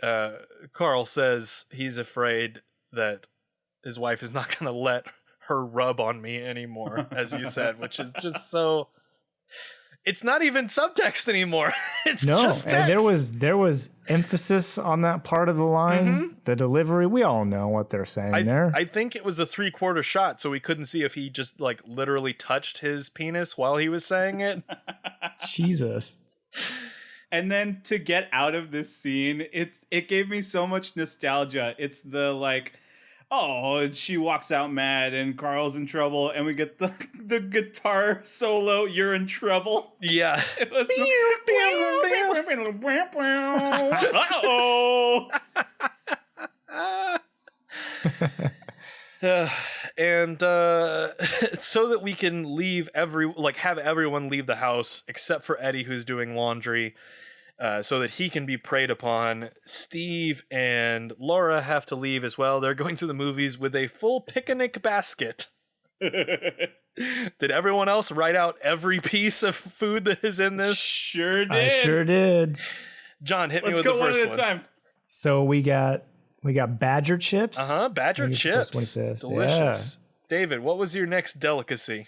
Carl says he's afraid that his wife is not going to let her rub on me anymore, as you said, which is just so... It's not even subtext anymore. It's just text. And there was emphasis on that part of the line, the delivery. We all know what they're saying there. I think it was a 3/4 shot, so we couldn't see if he just like literally touched his penis while he was saying it. Jesus. And then to get out of this scene, it gave me so much nostalgia. It's the like, oh, she walks out mad and Carl's in trouble, and we get the guitar solo, "You're in Trouble." Yeah. It was uh-oh. And so that we can have everyone leave the house except for Eddie, who's doing laundry, so that he can be preyed upon. Steve and Laura have to leave as well. They're going to the movies with a full picnic basket. Did everyone else write out every piece of food that is in this? Sure did. I sure did. John, hit me with Let's the go first one one. at a time. So we got Badger chips. Badger I think it's the chips. first one he says. Delicious. David, what was your next delicacy?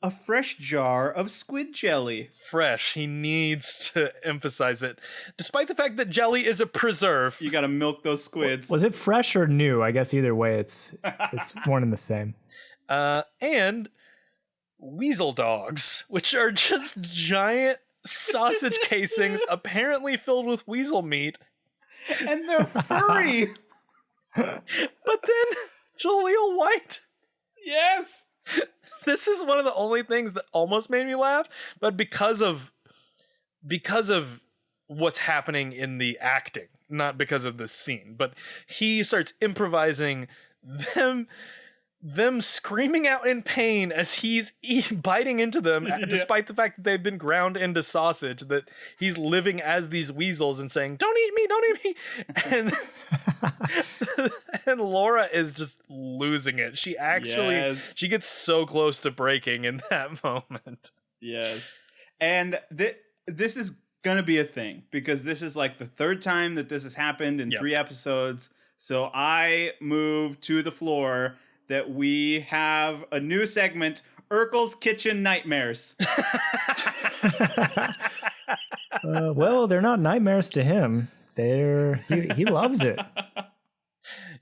A fresh jar of squid jelly. Fresh. He needs to emphasize it. Despite the fact that jelly is a preserve. You gotta milk those squids. Was it fresh or new? I guess either way, it's one and the same. And weasel dogs, which are just giant sausage casings apparently filled with weasel meat. And they're furry. But then Jaleel White. Yes. This is one of the only things that almost made me laugh, but because of what's happening in the acting, not because of the scene. But he starts improvising them screaming out in pain as he's biting into them, despite the fact that they've been ground into sausage, that he's living as these weasels and saying, don't eat me, and and Laura is just losing it. She actually she gets so close to breaking in that moment. Yes. And this is gonna be a thing, because this is like the third time that this has happened in 3 episodes. So I move to the floor that we have a new segment, Urkel's Kitchen Nightmares. Well, they're not nightmares to him, He loves it.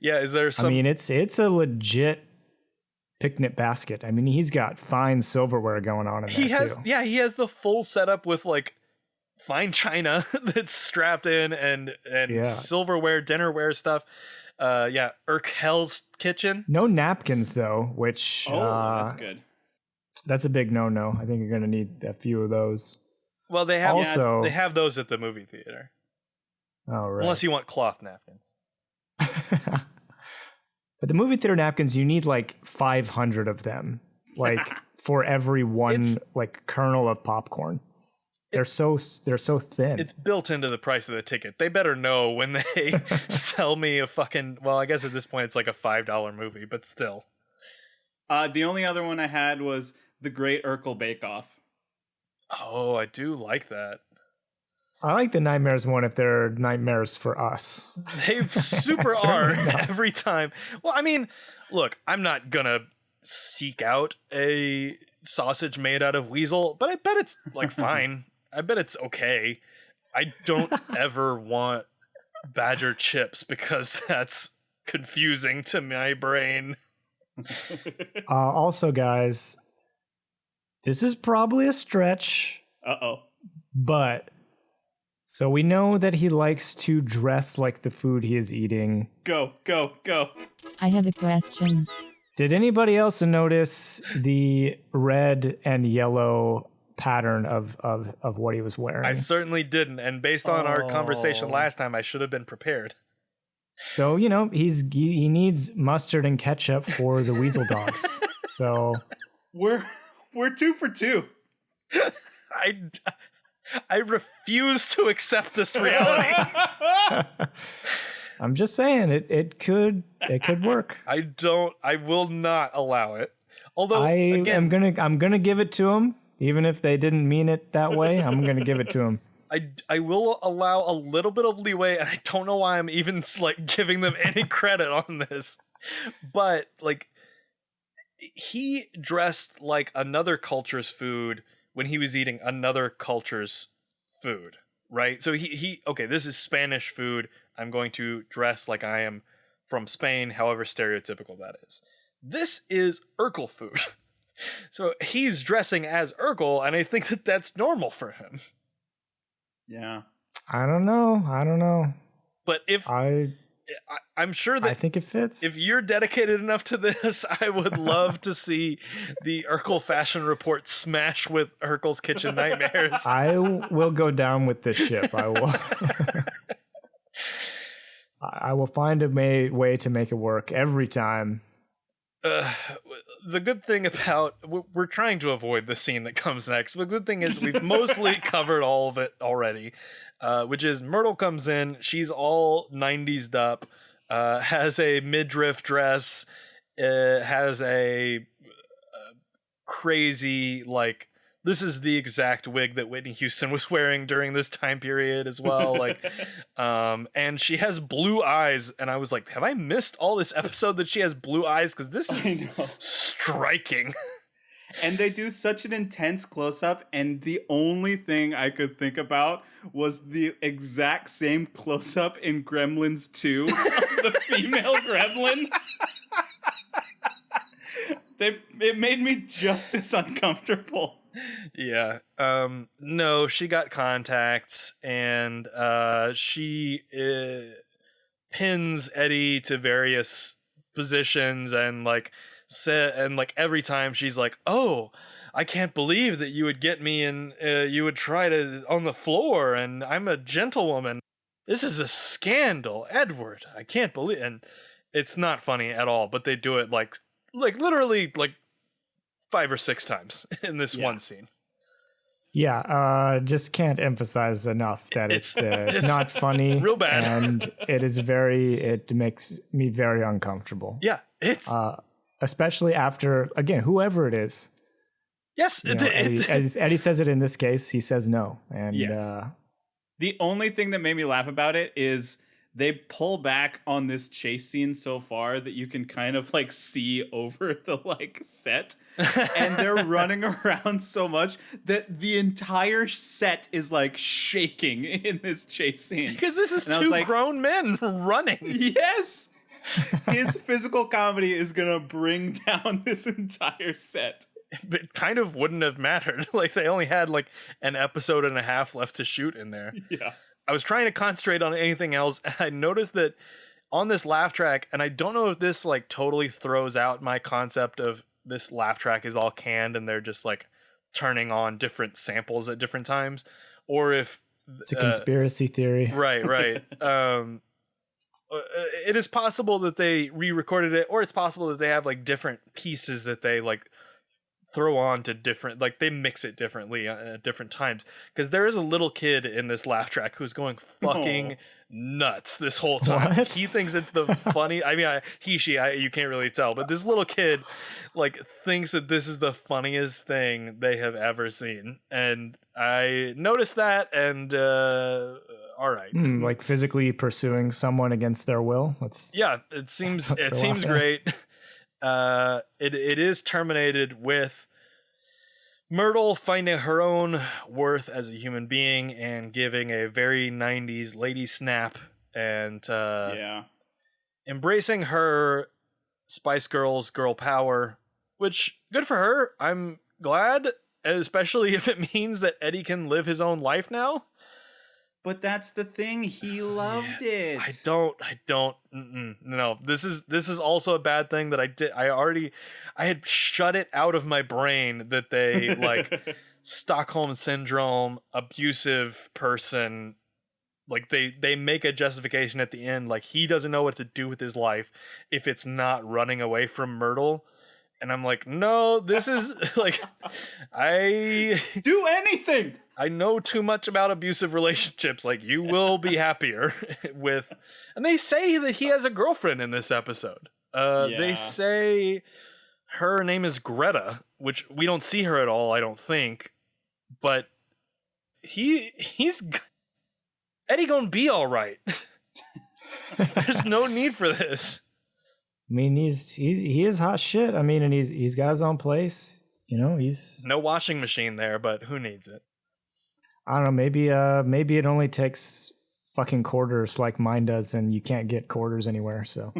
Yeah, is there some? I mean, it's a legit picnic basket. I mean, he's got fine silverware going on in there too. Yeah, he has the full setup with like fine china that's strapped in and silverware, dinnerware stuff. Urkel's kitchen. No napkins though, which that's good. That's a big no-no. I think you're going to need a few of those. Well, they have also they have those at the movie theater. Oh, right. Unless you want cloth napkins. But the movie theater napkins, you need like 500 of them, like for every one like kernel of popcorn. They're so thin. It's built into the price of the ticket. They better know when they sell me a fucking. Well, I guess at this point it's like a $5 movie, but still. The only other one I had was The Great Urkel Bake Off. Oh, I do like that. I like the nightmares one if they're nightmares for us. They super are every time. Well, I mean, look, I'm not gonna seek out a sausage made out of weasel, but I bet it's like fine. I bet it's okay. I don't ever want badger chips because that's confusing to my brain. Also, guys, this is probably a stretch. But so we know that he likes to dress like the food he is eating. Go. I have a question. Did anybody else notice the red and yellow pattern of what he was wearing? I certainly didn't, and based on our conversation last time, I should have been prepared. So, you know, he needs mustard and ketchup for the weasel dogs. So we're 2 for 2. I refuse to accept this reality. I'm just saying it could work. I will not allow it. Although I'm gonna give it to him, even if they didn't mean it that way. I'm gonna give it to him. I will allow a little bit of leeway, and I don't know why I'm even like giving them any credit on this. But like he dressed like another culture's food when he was eating another culture's food, right? So he okay, this is Spanish food. I'm going to dress like I am from Spain, however stereotypical that is. This is Urkel food. So he's dressing as Urkel, and I think that that's normal for him. Yeah. I don't know. But if I'm sure that I think it fits. If you're dedicated enough to this, I would love to see the Urkel Fashion Report smash with Urkel's Kitchen Nightmares. I will go down with this ship. I will. I will find a way to make it work every time. The good thing about we're trying to avoid the scene that comes next. But the good thing is we've mostly covered all of it already, which is Myrtle comes in. She's all 90s up, has a midriff dress, has a crazy like. This is the exact wig that Whitney Houston was wearing during this time period as well. Like, and she has blue eyes. And I was like, have I missed all this episode that she has blue eyes? Because this is striking. And they do such an intense close-up. And the only thing I could think about was the exact same close-up in Gremlins 2 of the female gremlin. It made me just as uncomfortable. Yeah. No, she got contacts, and she pins Eddie to various positions, and like every time she's like, "Oh, I can't believe that you would get me and you would try to on the floor, and I'm a gentlewoman. This is a scandal, Edward. I can't believe." And it's not funny at all, but they do it like literally like 5 or 6 times in this one scene. Yeah, just can't emphasize enough that it's not funny, real bad, and it makes me very uncomfortable. Yeah, it's especially after again whoever it is. Yes, as Eddie says it in this case, he says no, and yes. The only thing that made me laugh about it is they pull back on this chase scene so far that you can kind of like see over the like set, and they're running around so much that the entire set is like shaking in this chase scene. Because this is two grown men running. Yes. His physical comedy is gonna bring down this entire set. It kind of wouldn't have mattered. Like, they only had like an episode and a half left to shoot in there. Yeah. I was trying to concentrate on anything else, and I noticed that on this laugh track, and I don't know if this like totally throws out my concept of this laugh track is all canned and they're just like turning on different samples at different times, or if it's a conspiracy theory. Right. It is possible that they re-recorded it, or it's possible that they have like different pieces that they like throw on to different, like they mix it differently at different times, because there is a little kid in this laugh track who's going fucking nuts this whole time. What? He thinks it's the funny, I mean, you can't really tell, but this little kid like thinks that this is the funniest thing they have ever seen, and I noticed that, and all right. Like physically pursuing someone against their will. It seems great. It is terminated with Myrtle finding her own worth as a human being and giving a very 90s lady snap and embracing her Spice Girls girl power, which good for her. I'm glad, especially if it means that Eddie can live his own life now. But that's the thing. He loved it. I don't. No, this is also a bad thing that I did. I had shut it out of my brain that they like Stockholm syndrome, abusive person. Like they make a justification at the end. Like he doesn't know what to do with his life if it's not running away from Myrtle. And I'm like, no, this is like, I do anything. I know too much about abusive relationships. Like, you will be happier with, and they say that he has a girlfriend in this episode. They say her name is Greta, which we don't see her at all, I don't think. But he's Eddie gonna be all right. There's no need for this. I mean, he is hot shit. I mean, and he's got his own place. You know, he's no washing machine there, but who needs it? I don't know. Maybe it only takes fucking quarters like mine does, and you can't get quarters anywhere. So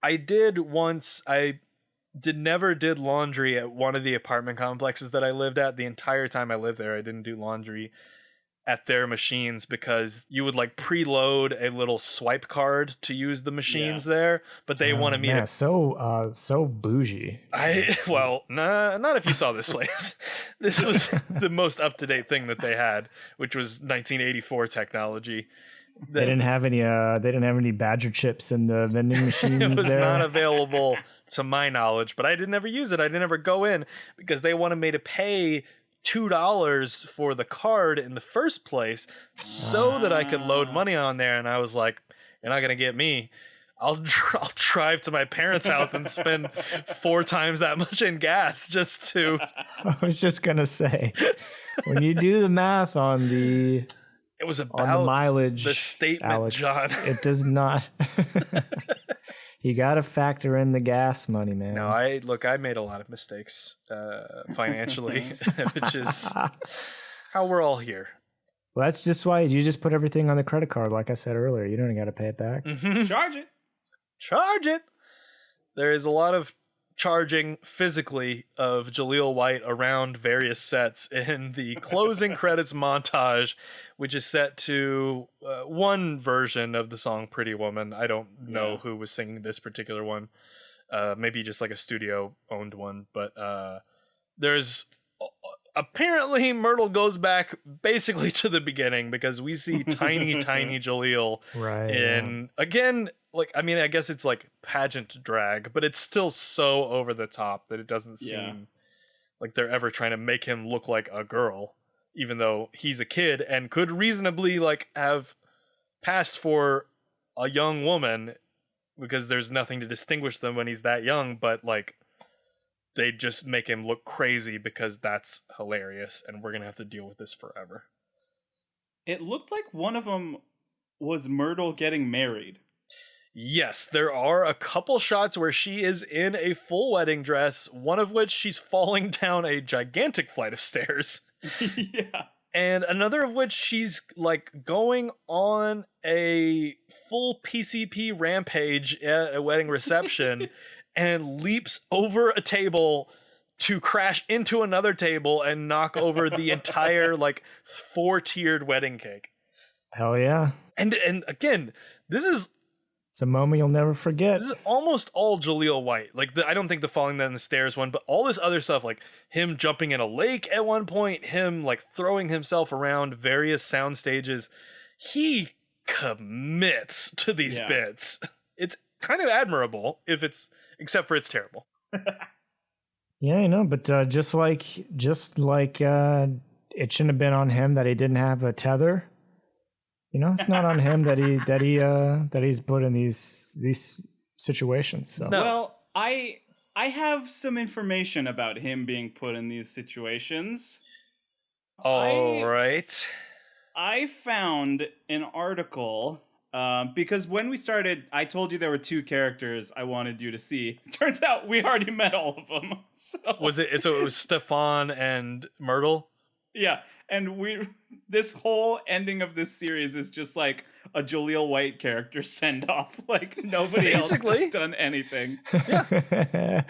I did once. I never did laundry at one of the apartment complexes that I lived at. The entire time I lived there, I didn't do laundry at their machines because you would like preload a little swipe card to use the machines there, but they wanted me to so bougie. Not if you saw this place. This was the most up-to-date thing that they had, which was 1984 technology. They didn't have any Badger chips in the vending machines. It was not available to my knowledge, but I didn't ever use it. I didn't ever go in because they wanted me to pay $2 for the card in the first place so that I could load money on there. And I was like, you're not gonna get me. I'll drive to my parents' house and spend 4 times that much in gas just to. I was just gonna say, when you do the math on the mileage, the statement, Alex, John, it does not. You got to factor in the gas money, man. No, I made a lot of mistakes financially, which is how we're all here. Well, that's just why you just put everything on the credit card. Like I said earlier, you don't got to pay it back. Mm-hmm. Charge it. There is a lot of charging physically of Jaleel White around various sets in the closing credits montage, which is set to one version of the song Pretty Woman. I don't know who was singing this particular one. Maybe just like a studio owned one, but there's apparently Myrtle goes back basically to the beginning because we see tiny Jaleel again, like, I mean, I guess it's like pageant drag, but it's still so over the top that it doesn't seem like they're ever trying to make him look like a girl, even though he's a kid and could reasonably like have passed for a young woman because there's nothing to distinguish them when he's that young, but like they just make him look crazy because that's hilarious and we're gonna have to deal with this forever. It looked like one of them was Myrtle getting married? Yes, there are a couple shots where she is in a full wedding dress, one of which she's falling down a gigantic flight of stairs. Yeah. And another of which she's like going on a full PCP rampage at a wedding reception and leaps over a table to crash into another table and knock over the entire like 4-tiered wedding cake. Hell yeah. And again, It's a moment you'll never forget. this is almost all Jaleel White. Like I don't think the falling down the stairs one, but all this other stuff, like him jumping in a lake at one point, him like throwing himself around various sound stages, he commits to these bits. It's kind of admirable except for it's terrible. Yeah, but just like it shouldn't have been on him that he didn't have a tether. It's not on him that he's put in these situations. So. No. Well, I have some information about him being put in these situations. All right. I found an article because when we started, I told you there were 2 characters I wanted you to see. Turns out we already met all of them. So. It was Stefan and Myrtle? Yeah, and this whole ending of this series is just like a Jaleel White character send off. Like nobody else has done anything. Yeah.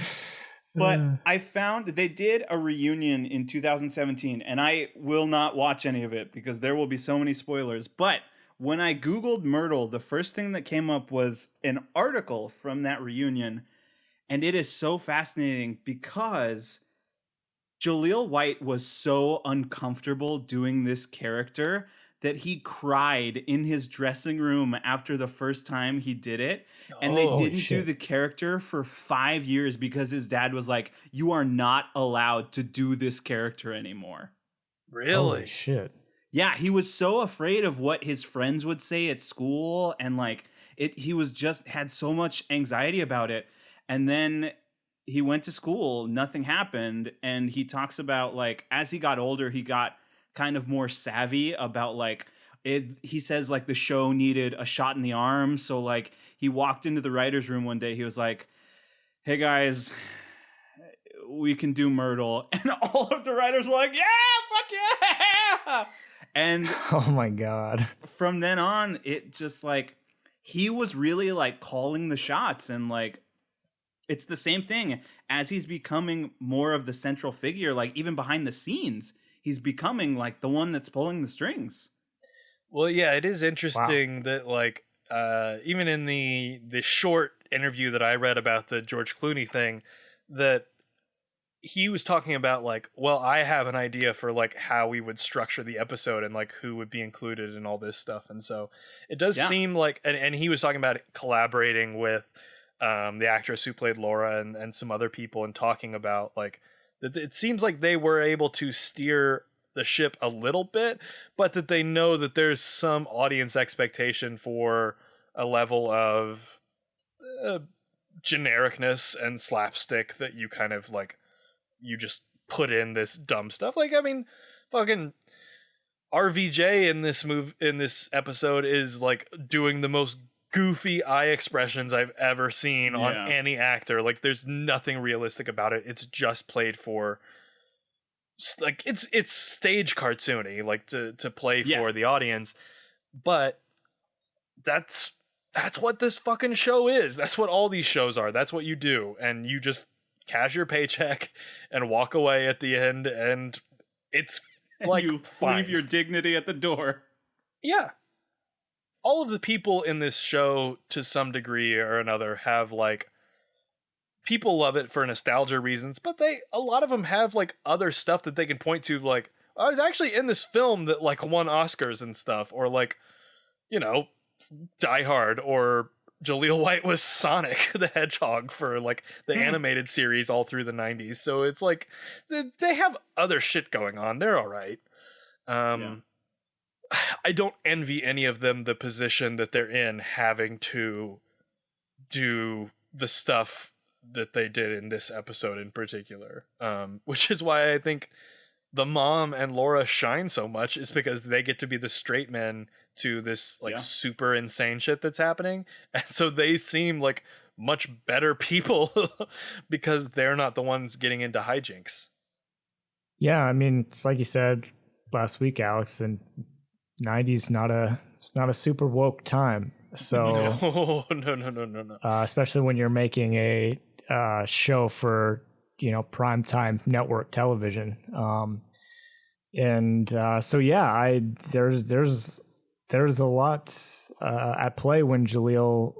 But I found they did a reunion in 2017, and I will not watch any of it because there will be so many spoilers. But when I Googled Myrtle, the first thing that came up was an article from that reunion, and it is so fascinating because Jaleel White was so uncomfortable doing this character that he cried in his dressing room after the first time he did it. And they didn't do the character for 5 years because his dad was like, you are not allowed to do this character anymore. Really? Holy shit. Yeah, he was so afraid of what his friends would say at school. And like he was just had so much anxiety about it. And then he went to school, nothing happened, and he talks about like as he got older, he got kind of more savvy about like it. He says like the show needed a shot in the arm, so like he walked into the writer's room one day. He was like, "Hey guys, we can do Myrtle," and all of the writers were like, "Yeah, fuck yeah!" And oh my god, from then on, it just like he was really like calling the shots and like. It's the same thing as he's becoming more of the central figure, like even behind the scenes, he's becoming like the one that's pulling the strings. Well, yeah, it is interesting that like even in the short interview that I read about the George Clooney thing, that he was talking about like, well, I have an idea for like how we would structure the episode and like who would be included and all this stuff. And so it does seem like, and he was talking about collaborating with the actress who played Laura and some other people and talking about like that it seems like they were able to steer the ship a little bit, but that they know that there's some audience expectation for a level of genericness and slapstick that you kind of like you just put in this dumb stuff. Like I mean, fucking RVJ in this episode is like doing the most goofy eye expressions I've ever seen on any actor. Like there's nothing realistic about it. It's just played for like it's stage cartoony, like to play for the audience. But that's what this fucking show is. That's what all these shows are. That's what you do, and you just cash your paycheck and walk away at the end, and it's like you leave your dignity at the door. Yeah. All of the people in this show, to some degree or another, have like people love it for nostalgia reasons, but a lot of them have like other stuff that they can point to, like I was actually in this film that like won Oscars and stuff, or like Die Hard, or Jaleel White was Sonic the Hedgehog for like the animated series all through the 90s. So it's like they have other shit going on. They're all right. I don't envy any of them the position that they're in, having to do the stuff that they did in this episode in particular, which is why I think the mom and Laura shine so much, is because they get to be the straight men to this like Yeah. super insane shit that's happening. And so they seem like much better people because they're not the ones getting into hijinks. Yeah, I mean, it's like you said last week, Alex, and '90s it's not a super woke time. So No. especially when you're making a show for primetime network television. So yeah, there's a lot at play when Jaleel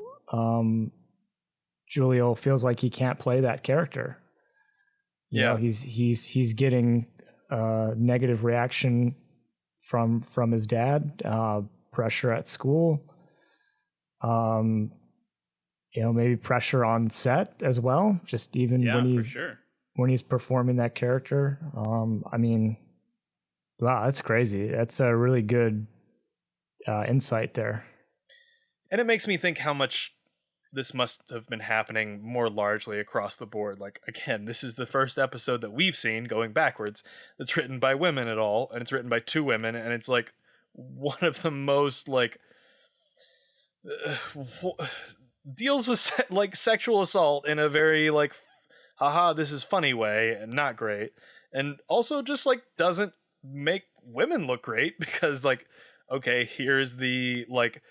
feels like he can't play that character. You know, he's getting negative reaction from his dad, pressure at school, maybe pressure on set as well. Just even when he's performing that character. I mean, wow, that's crazy. That's a really good insight there. And it makes me think how much this must have been happening more largely across the board. Like, again, this is the first episode that we've seen going backwards that's written by women at all, and it's written by 2 women, and it's like one of the most like deals with like sexual assault in a very like haha this is funny way, and not great, and also just like doesn't make women look great, because like, okay, here's the like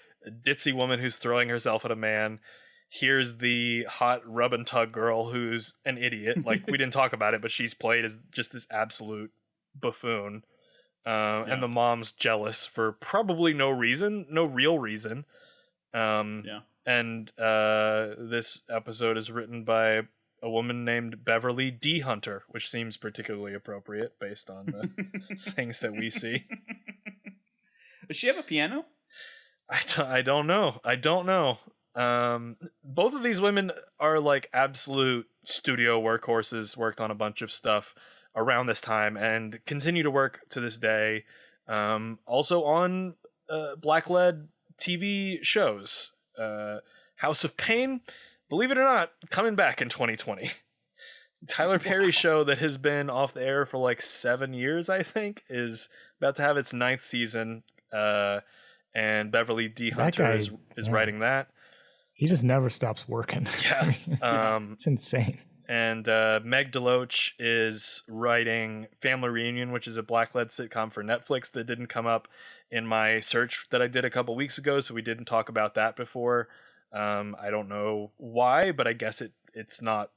ditzy woman who's throwing herself at a man, here's the hot rub and tug girl who's an idiot, like we didn't talk about it, but she's played as just this absolute buffoon, and the mom's jealous for probably no real reason. And this episode is written by a woman named Beverly D. Hunter, which seems particularly appropriate based on the things that we see. Does she have a piano? I don't know. Both of these women are like absolute studio workhorses, worked on a bunch of stuff around this time and continue to work to this day. Also on black-led TV shows. House of Pain, believe it or not, coming back in 2020. Tyler Perry's show that has been off the air for like 7 years, I think, is about to have its 9th season. And Beverly D. Hunter is writing that. He just never stops working. Yeah. It's insane. And Meg Deloach is writing Family Reunion, which is a black-led sitcom for Netflix that didn't come up in my search that I did a couple weeks ago, so we didn't talk about that before. I don't know why, but I guess it's not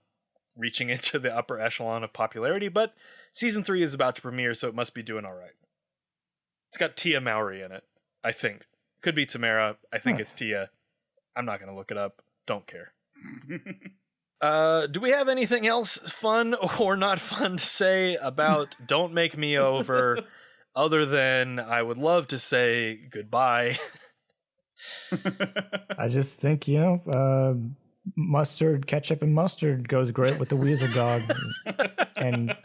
reaching into the upper echelon of popularity, but season 3 is about to premiere, so it must be doing all right. It's got Tia Mowry in it, I think. Could be Tamara. I think it's Tia. I'm not going to look it up. Don't care. Do we have anything else fun or not fun to say about Don't Make Me Over, other than I would love to say goodbye? I just think, ketchup and mustard goes great with the weasel dog. And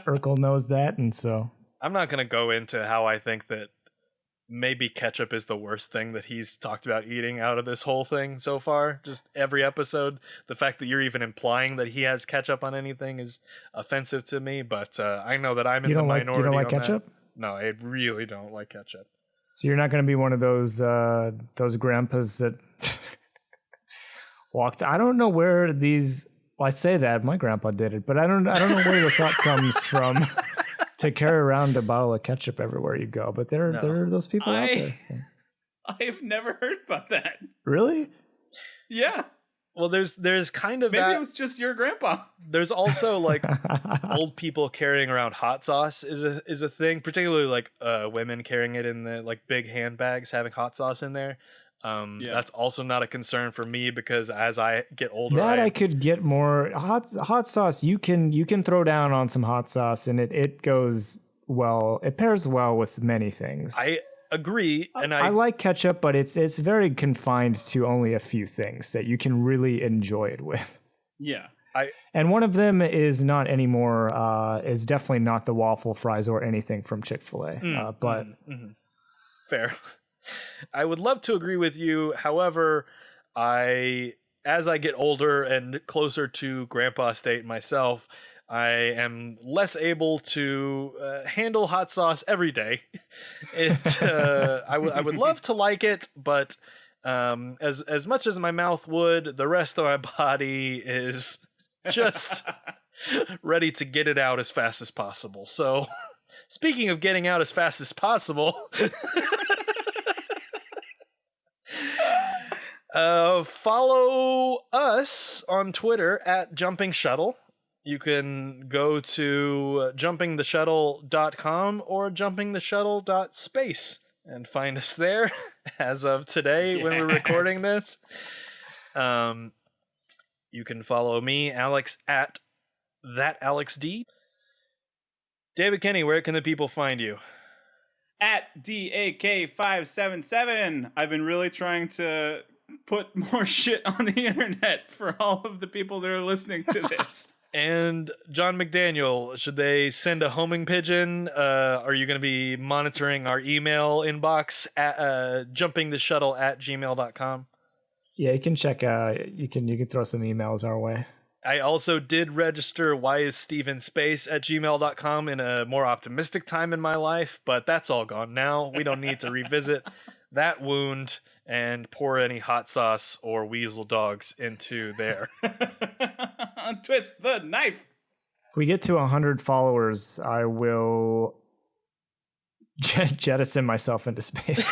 Urkel knows that, and so... I'm not going to go into how I think that maybe ketchup is the worst thing that he's talked about eating out of this whole thing so far. Just every episode, the fact that you're even implying that he has ketchup on anything is offensive to me, but I know that I'm in the minority. You don't like ketchup? That. No, I really don't like ketchup. So you're not going to be one of those grandpas that walked. I don't know where these. Well, I say that my grandpa did it, but I don't know where the thought comes from to carry around a bottle of ketchup everywhere you go. But there are those people out there. I've never heard about that. Really? Yeah. Well, there's kind of maybe that. It was just your grandpa. There's also like old people carrying around hot sauce is a thing, particularly like women carrying it in the like big handbags, having hot sauce in there. That's also not a concern for me because as I get older, I could get more hot sauce. You can throw down on some hot sauce and it goes well. It pairs well with many things. I agree, and I like ketchup, but it's very confined to only a few things that you can really enjoy it with. Yeah. And one of them is not anymore. Is definitely not the waffle fries or anything from Chick-fil-A. But fair. I would love to agree with you. However, as I get older and closer to grandpa state myself, I am less able to handle hot sauce every day. I would love to like it, but as much as my mouth would, the rest of my body is just ready to get it out as fast as possible. So, speaking of getting out as fast as possible, follow us on Twitter at Jumping Shuttle. You can go to jumpingtheshuttle.com or jumpingtheshuttle.space and find us there as of today when we're recording this. You can follow me, Alex, at ThatAlexD. David Kenny, where can the people find you? At DAK577. I've been really trying to put more shit on the internet for all of the people that are listening to this. And John McDaniel, should they send a homing pigeon? Are you going to be monitoring our email inbox at jumpingtheshuttle@gmail.com? Yeah, you can check. You can throw some emails our way. I also did register whyisstevenspace@gmail.com in a more optimistic time in my life, but that's all gone now. We don't need to revisit that wound and pour any hot sauce or weasel dogs into there. Twist the knife. If we get to 100 followers, I will jettison myself into space.